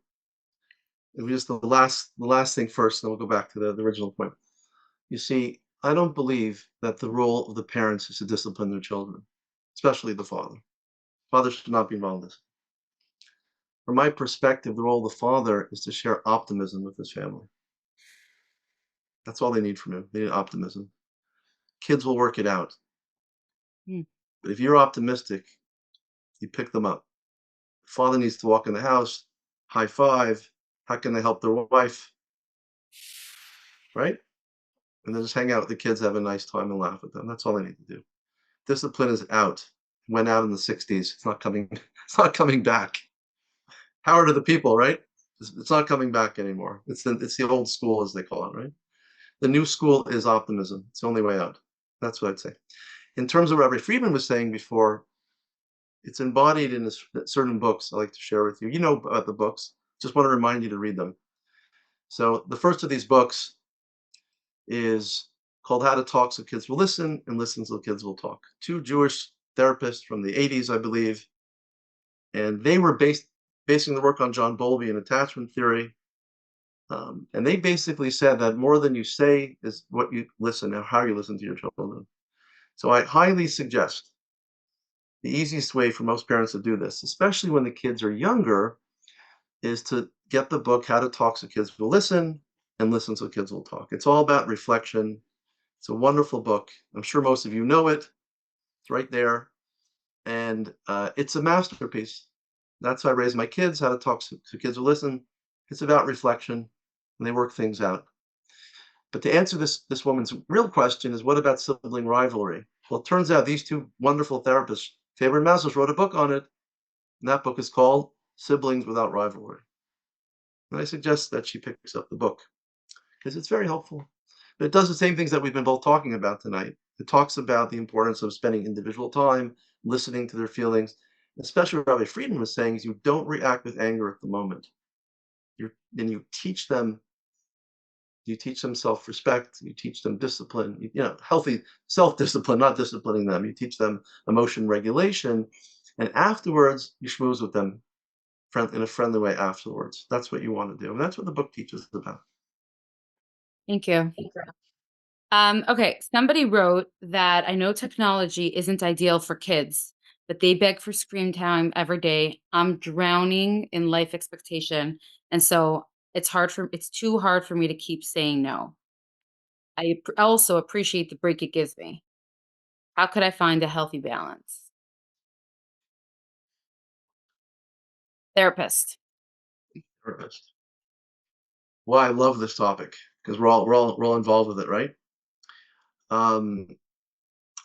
It was just the last thing first, and then we'll go back to the original point. You see, I don't believe that the role of the parents is to discipline their children, especially the father. Father should not be involved in this. From my perspective, the role of the father is to share optimism with his family. That's all they need from him. They need optimism. Kids will work it out. Hmm. But if you're optimistic, you pick them up. Father needs to walk in the house, high five. How can they help their wife? Right? And then just hang out with the kids, have a nice time, and laugh with them. That's all they need to do. Discipline is out. It went out in the 60s. It's not coming. It's not coming back. Power to the people, right? It's not coming back anymore. It's the old school, as they call it, right? The new school is optimism. It's the only way out. That's what I'd say. In terms of what Rabbi Friedman was saying before, it's embodied in certain books I like to share with you. You know about the books. Just want to remind you to read them. So the first of these books is called How to Talk So Kids Will Listen and Listen So Kids Will Talk. Two Jewish therapists from the 80s, I believe. And they were basing the work on John Bowlby and attachment theory. And they basically said that more than you say is what you listen and how you listen to your children. So I highly suggest the easiest way for most parents to do this, especially when the kids are younger, is to get the book How to Talk So Kids Will Listen and Listen So Kids Will Talk. It's all about reflection. It's a wonderful book. I'm sure most of you know it. It's right there. And it's a masterpiece. That's how I raise my kids, How to Talk So Kids Will Listen. It's about reflection, and they work things out. But to answer this woman's real question is, what about sibling rivalry? Well, it turns out these two wonderful therapists, Faber and Masters, wrote a book on it, and that book is called Siblings Without Rivalry. And I suggest that she picks up the book because it's very helpful. But it does the same things that we've been both talking about tonight. It talks about the importance of spending individual time, listening to their feelings. Especially what Rabbi Friedman was saying is you don't react with anger at the moment. Then you teach them self-respect, you teach them discipline, healthy self-discipline, not disciplining them. You teach them emotion regulation, and afterwards you schmooze with them in a friendly way afterwards. That's what you want to do, and that's what the book teaches about. Thank you. Okay, somebody wrote that I know technology isn't ideal for kids, but they beg for screen time every day. I'm drowning in life expectation, and so it's too hard for me to keep saying no. Also appreciate the break it gives me. How could I find a healthy balance? Therapist. Therapist. Well, I love this topic because we're all involved with it, right?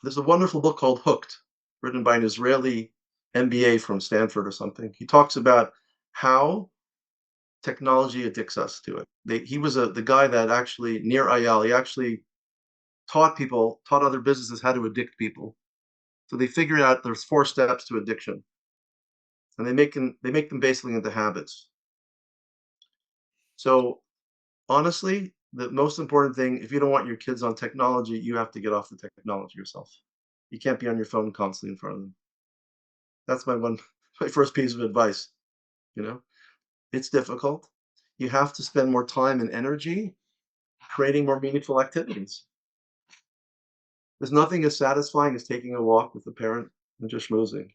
There's a wonderful book called Hooked, written by an Israeli MBA from Stanford or something. He talks about how technology addicts us to it. He was the guy that actually, near Ayal, he actually taught other businesses how to addict people. So they figured out there's 4 steps to addiction, and they make them basically into habits. So honestly, the most important thing, if you don't want your kids on technology, you have to get off the technology yourself. You can't be on your phone constantly in front of them. That's my first piece of advice. It's difficult. You have to spend more time and energy creating more meaningful activities. There's nothing as satisfying as taking a walk with a parent and just schmoozing.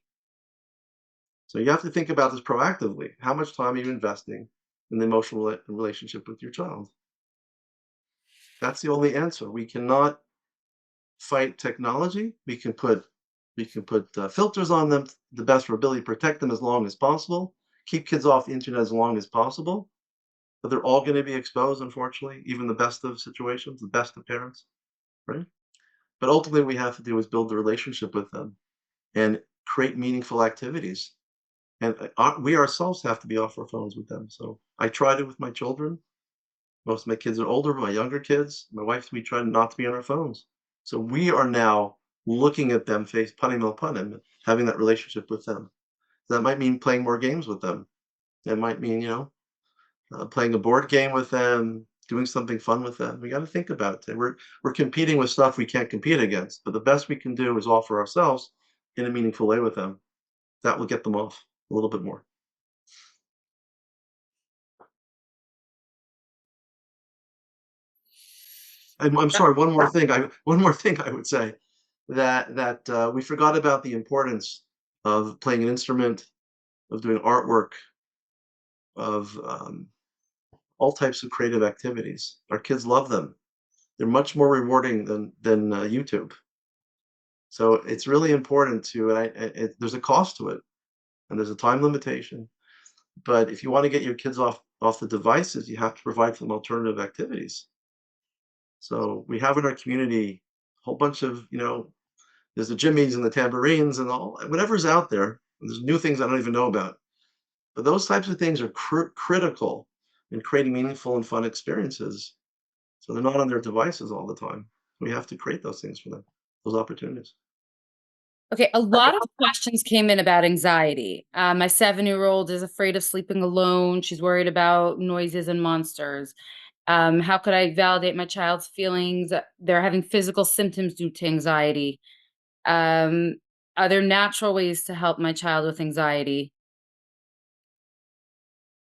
So you have to think about this proactively. How much time are you investing in the emotional relationship with your child? That's the only answer. We cannot fight technology. We can put filters on them, the best of our ability to protect them as long as possible, keep kids off the internet as long as possible. But they're all going to be exposed, unfortunately, even the best of situations, the best of parents, right? But ultimately, what we have to do is build the relationship with them and create meaningful activities. And we ourselves have to be off our phones with them. So I tried it with my children. Most of my kids are older, but my younger kids, my wife, we try not to be on our phones. So we are now looking at them panim el panim, having that relationship with them. That might mean playing more games with them. It might mean, playing a board game with them, doing something fun with them. We got to think about it. We're competing with stuff we can't compete against, but the best we can do is offer ourselves in a meaningful way with them. That will get them off a little bit more. And I'm sorry, one more thing I would say that we forgot about the importance of playing an instrument, of doing artwork, of all types of creative activities. Our kids love them. They're much more rewarding than YouTube. So it's really important to, and there's a cost to it, and there's a time limitation. But if you want to get your kids off the devices, you have to provide for them alternative activities. So we have in our community a whole bunch of, there's the jimmies and the tambourines and all whatever's out there. There's new things I don't even know about. But those types of things are critical in creating meaningful and fun experiences. So they're not on their devices all the time. We have to create those things for them, those opportunities. Okay, a lot of questions came in about anxiety. My 7-year-old is afraid of sleeping alone. She's worried about noises and monsters. How could I validate my child's feelings? They're having physical symptoms due to anxiety. Are there natural ways to help my child with anxiety?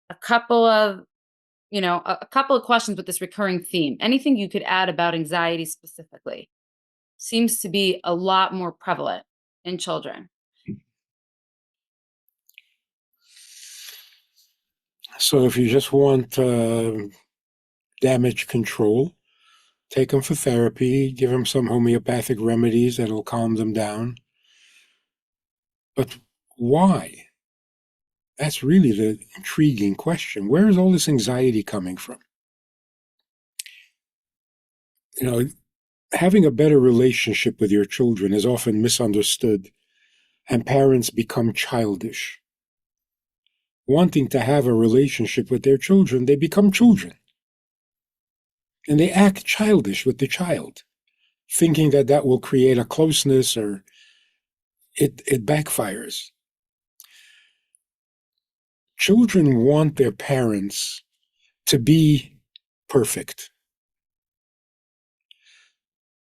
A couple of, a couple of questions with this recurring theme. Anything you could add about anxiety specifically? Seems to be a lot more prevalent in children. So if you just want damage control, take them for therapy, give them some homeopathic remedies that'll calm them down. But why? That's really the intriguing question. Where is all this anxiety coming from? Having a better relationship with your children is often misunderstood, and parents become childish. Wanting to have a relationship with their children, they become children. And they act childish with the child, thinking that will create a closeness, or it backfires. Children want their parents to be perfect.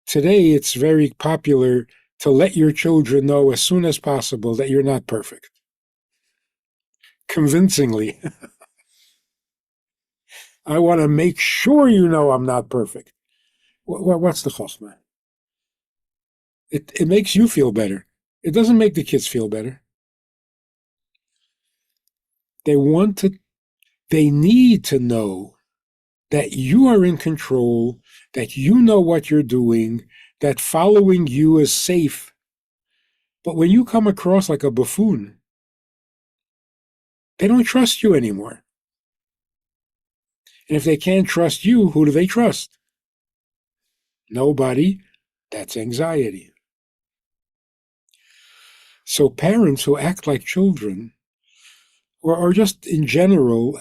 Today, it's very popular to let your children know as soon as possible that you're not perfect. Convincingly. I want to make sure you know I'm not perfect. What's the chokhmah? It makes you feel better. It doesn't make the kids feel better. They need to know that you are in control, that you know what you're doing, that following you is safe. But when you come across like a buffoon, they don't trust you anymore. And if they can't trust you, who do they trust? Nobody. That's anxiety. So parents who act like children, or just in general,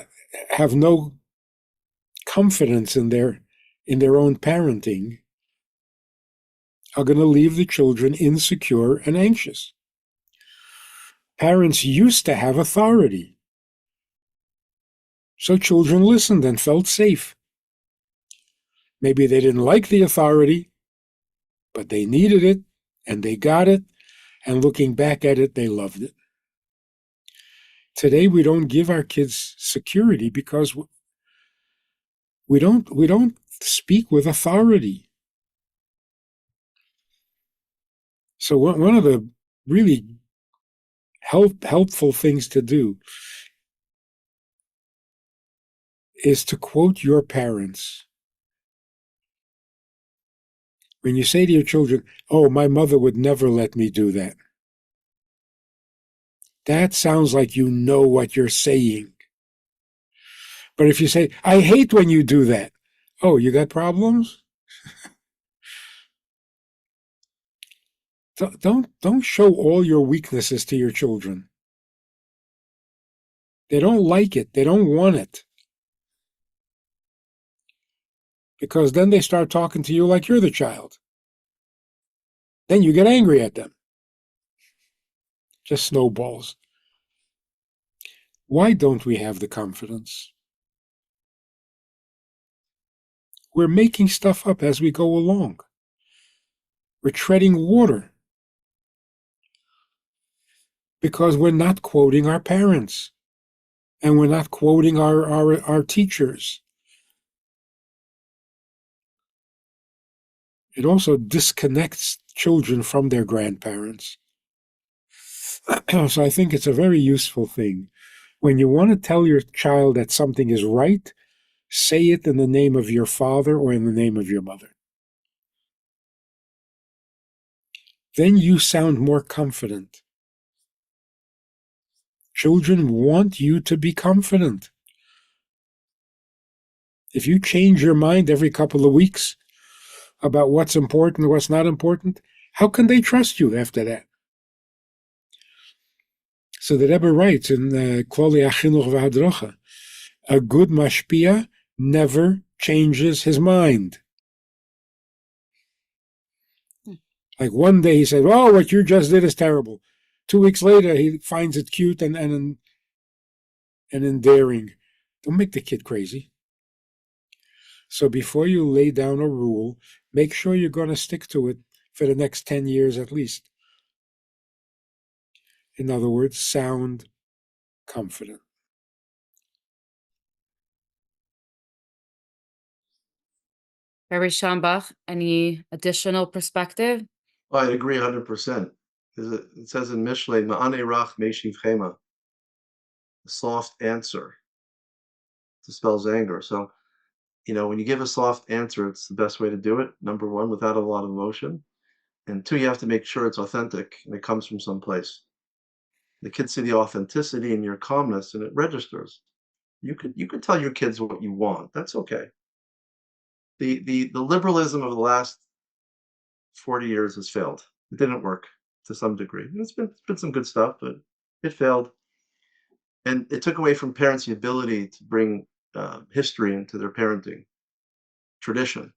have no confidence in their own parenting, are going to leave the children insecure and anxious. Parents used to have authority, so children listened and felt safe. Maybe they didn't like the authority, but they needed it, and they got it, and looking back at it, they loved it. Today, we don't give our kids security because we don't speak with authority. So one of the really helpful things to do is to quote your parents. When you say to your children, "Oh, my mother would never let me do that," that sounds like you know what you're saying. But if you say, "I hate when you do that," oh, you got problems? Don't show all your weaknesses to your children. They don't like it. They don't want it. Because then they start talking to you like you're the child. Then you get angry at them. Just snowballs. Why don't we have the confidence? We're making stuff up as we go along. We're treading water because we're not quoting our parents and we're not quoting our teachers. It also disconnects children from their grandparents. So I think it's a very useful thing. When you want to tell your child that something is right, say it in the name of your father or in the name of your mother. Then you sound more confident. Children want you to be confident. If you change your mind every couple of weeks about what's important and what's not important, how can they trust you after that? So the Rebbe writes in Klolei HaChinuch V'Hadrocha, a good mashpia never changes his mind. Like one day he said, "Oh, what you just did is terrible." 2 weeks later, he finds it cute and endearing. Don't make the kid crazy. So before you lay down a rule, make sure you're going to stick to it for the next 10 years at least. In other words, sound confident. Rabbi Schambach, any additional perspective? I agree 100%. It says in Mishlei, Ma'ane rach meshiv chema, a soft answer dispels anger. So, when you give a soft answer, it's the best way to do it. Number one, without a lot of emotion. And two, you have to make sure it's authentic and it comes from someplace. The kids see the authenticity in your calmness and it registers. You could tell your kids what you want. That's okay. The liberalism of the last 40 years has failed. It didn't work to some degree. It's been some good stuff, but it failed. And it took away from parents the ability to bring history into their parenting, tradition.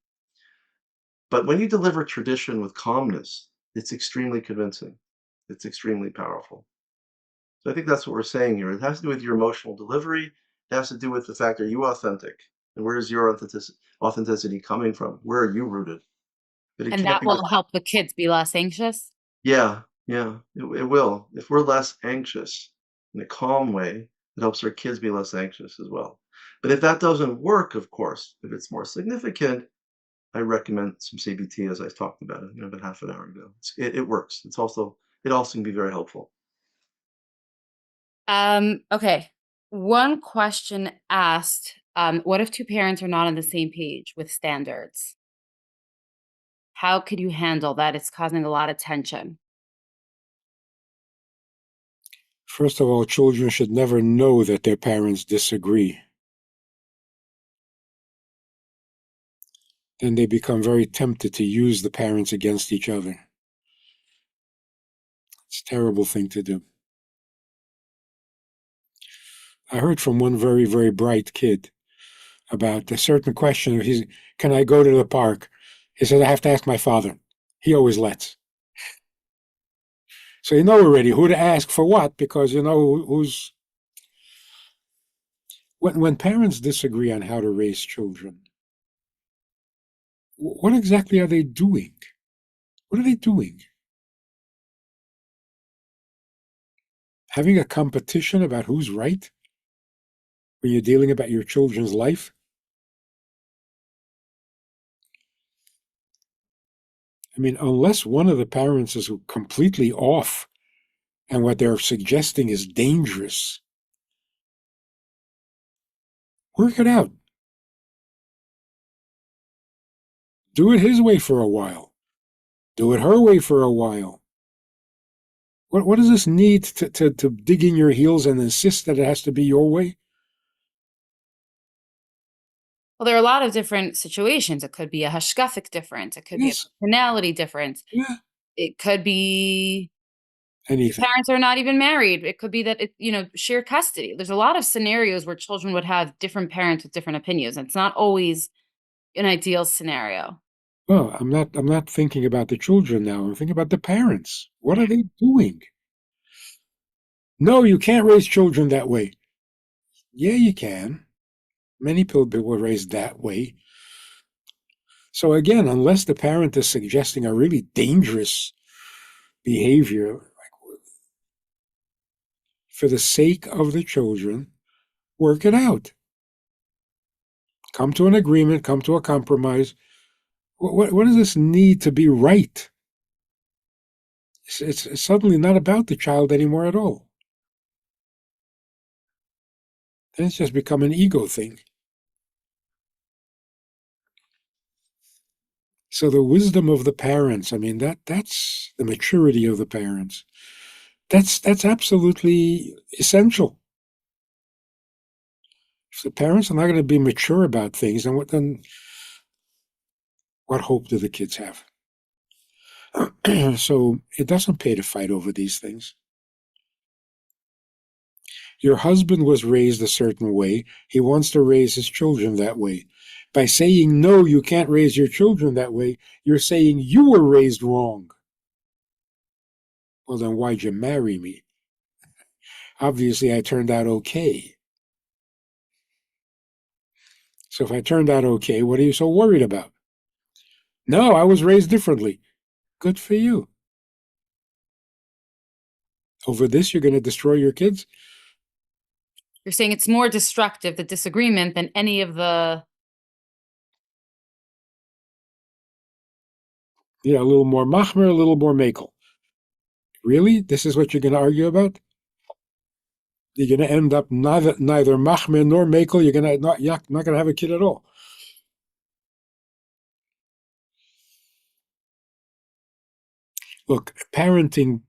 But when you deliver tradition with calmness, it's extremely convincing. It's extremely powerful. So I think that's what we're saying here. It has to do with your emotional delivery. It has to do with the fact, are you authentic? And where is your authenticity coming from? Where are you rooted? But it And can't that be will help the kids be less anxious? Yeah, it will. If we're less anxious in a calm way, it helps our kids be less anxious as well. But if that doesn't work, of course, if it's more significant, I recommend some CBT, as I talked about it, about half an hour ago. It works. It also can be very helpful. Okay. One question asked, what if two parents are not on the same page with standards? How could you handle that? It's causing a lot of tension. First of all, children should never know that their parents disagree. Then they become very tempted to use the parents against each other. It's a terrible thing to do. I heard from one very, very bright kid about a certain question. Can I go to the park? He said, I have to ask my father. He always lets. So you know already who to ask for what, because you know who's... When parents disagree on how to raise children, what exactly are they doing? What are they doing? Having a competition about who's right when you're dealing about your children's life? I mean, unless one of the parents is completely off and what they're suggesting is dangerous, work it out. Do it his way for a while. Do it her way for a while. What does this need to dig in your heels and insist that it has to be your way? Well, there are a lot of different situations. It could be a hashkafic difference. It could be a Yes. personality difference. Yeah. It could be Anything. parents are not even married. It could be that share custody. There's a lot of scenarios where children would have different parents with different opinions. It's not always an ideal scenario. Well, I'm not thinking about the children now. I'm thinking about the parents. What are they doing? No, you can't raise children that way. Yeah, you can. Many people were raised that way. So again, unless the parent is suggesting a really dangerous behavior, like for the sake of the children, work it out. Come to an agreement, come to a compromise. What does this need to be right? It's suddenly not about the child anymore at all. Then it's just become an ego thing. So the wisdom of the parents, I mean, that's the maturity of the parents. That's absolutely essential. If the parents are not going to be mature about things, then what hope do the kids have? So it doesn't pay to fight over these things. Your husband was raised a certain way. He wants to raise his children that way. By saying, no, you can't raise your children that way, you're saying you were raised wrong. Well, then why'd you marry me? Obviously, I turned out okay. So if I turned out okay, what are you so worried about? No, I was raised differently. Good for you. Over this, you're going to destroy your kids? You're saying it's more destructive, the disagreement, than any of the... Yeah, a little more machmer, a little more makel. Really? This is what you're going to argue about? You're going to end up neither machmer nor makel. You're going to not going to have a kid at all. Look, parenting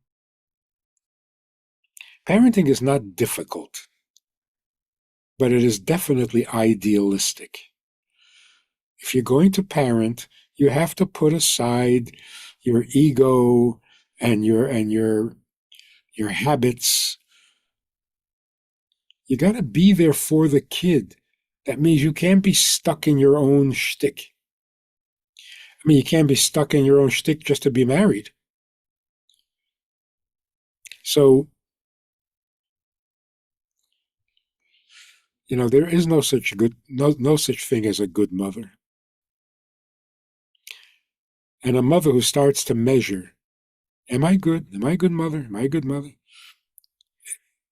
is not difficult, but it is definitely idealistic. If you're going to parent, you have to put aside your ego and your habits. You got to be there for the kid. That means you can't be stuck in your own shtick. I mean, you can't be stuck in your own shtick just to be married. So, there is no such thing as a good mother. And a mother who starts to measure, am I good? Am I a good mother? Am I a good mother?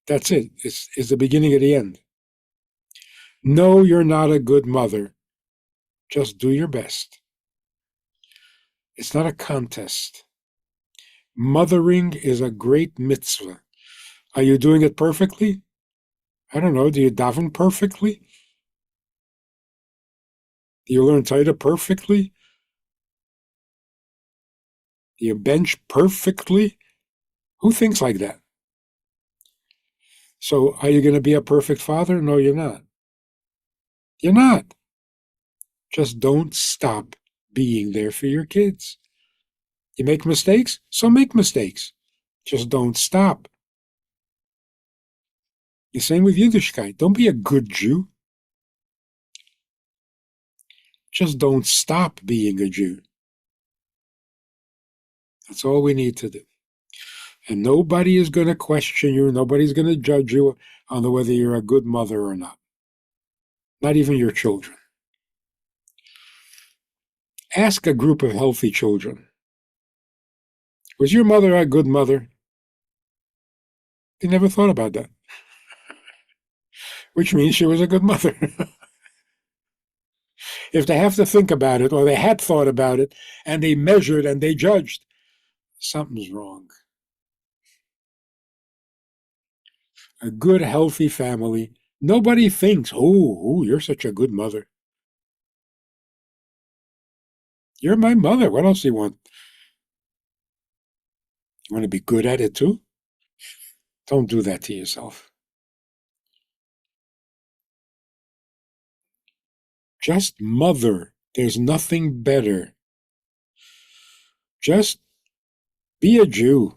That's it. It's the beginning of the end. No, you're not a good mother. Just do your best. It's not a contest. Mothering is a great mitzvah. Are you doing it perfectly? I don't know. Do you daven perfectly? Do you learn Torah perfectly? Do you bench perfectly? Who thinks like that? So are you going to be a perfect father? No, you're not. You're not. Just don't stop being there for your kids. You make mistakes? So make mistakes. Just don't stop. The same with Yiddishkeit. Don't be a good Jew. Just don't stop being a Jew. That's all we need to do. And nobody is going to question you. Nobody's going to judge you on whether you're a good mother or not. Not even your children. Ask a group of healthy children. Was your mother a good mother? They never thought about that. Which means she was a good mother. If they have to think about it, or they had thought about it, and they measured and they judged, something's wrong. A good, healthy family, nobody thinks, oh, you're such a good mother. You're my mother. What else do you want? You want to be good at it too? Don't do that to yourself. Just mother. There's nothing better. Just be a Jew.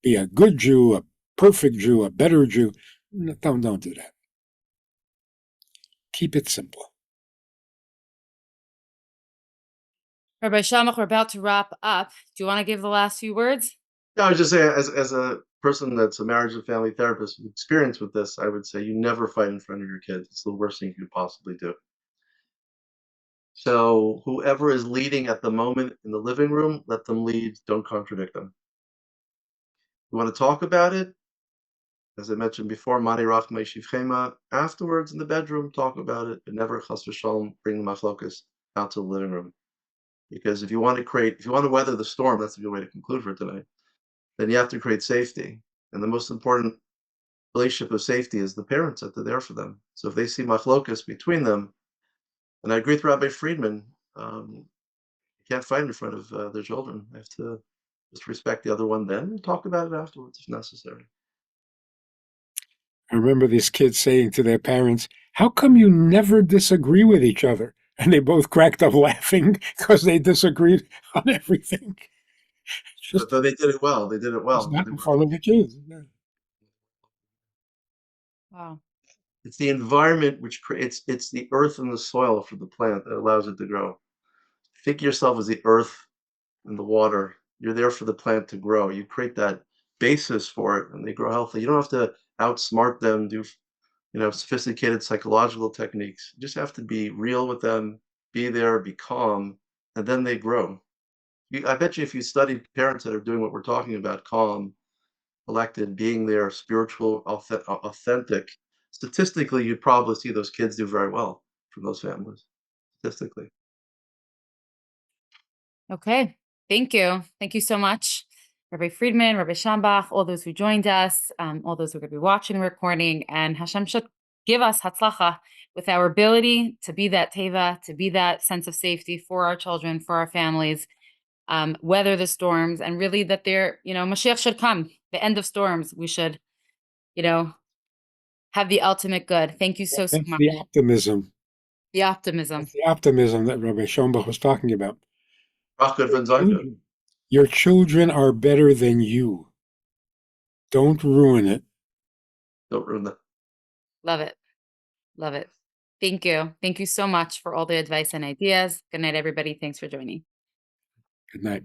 Be a good Jew, a perfect Jew, a better Jew. Don't do that. Keep it simple. Rabbi Shamach, we're about to wrap up. Do you want to give the last few words? Yeah, I was just saying, as a person that's a marriage and family therapist with experience with this, I would say you never fight in front of your kids. It's the worst thing you could possibly do. So whoever is leading at the moment in the living room, let them lead. Don't contradict them. You want to talk about it? As I mentioned before, Mani Rachmei Shivchema. Afterwards, in the bedroom, talk about it, but never chas v'shalom bring the machlokas out to the living room. Because if you want to weather the storm, that's a good way to conclude for tonight. Then you have to create safety, and the most important relationship of safety is the parents that they're there for them. So if they see machlokas between them, and I agree with Rabbi Friedman, you can't fight in front of their children. They have to just respect the other one then and talk about it afterwards if necessary. I remember these kids saying to their parents, "How come you never disagree with each other?" And they both cracked up laughing because they disagreed on everything. But they did it well. They did it It's well. not in front of the kids. Yeah. Wow. It's the environment which creates, it's the earth and the soil for the plant that allows it to grow. Think of yourself as the earth and the water. You're there for the plant to grow. You create that basis for it and they grow healthy. You don't have to outsmart them, do sophisticated psychological techniques. You just have to be real with them, be there, be calm, and then they grow. I bet you if you study parents that are doing what we're talking about, calm, collected, being there, spiritual, authentic, statistically, you'd probably see those kids do very well from those families, statistically. Okay. Thank you. Thank you so much, Rabbi Friedman, Rabbi Shambach, all those who joined us, all those who are going to be watching the recording. And Hashem should give us hatzlacha with our ability to be that teva, to be that sense of safety for our children, for our families, weather the storms, and really that Mashiach should come, the end of storms. We should, have the ultimate good. Thank you so That's much. the optimism. The optimism. That's the optimism that Rabbi Schoenbach was talking about. Ach, good von Seite. Your children are better than you. Don't ruin it. Don't ruin that. Love it. Love it. Thank you. Thank you so much for all the advice and ideas. Good night, everybody. Thanks for joining. Good night.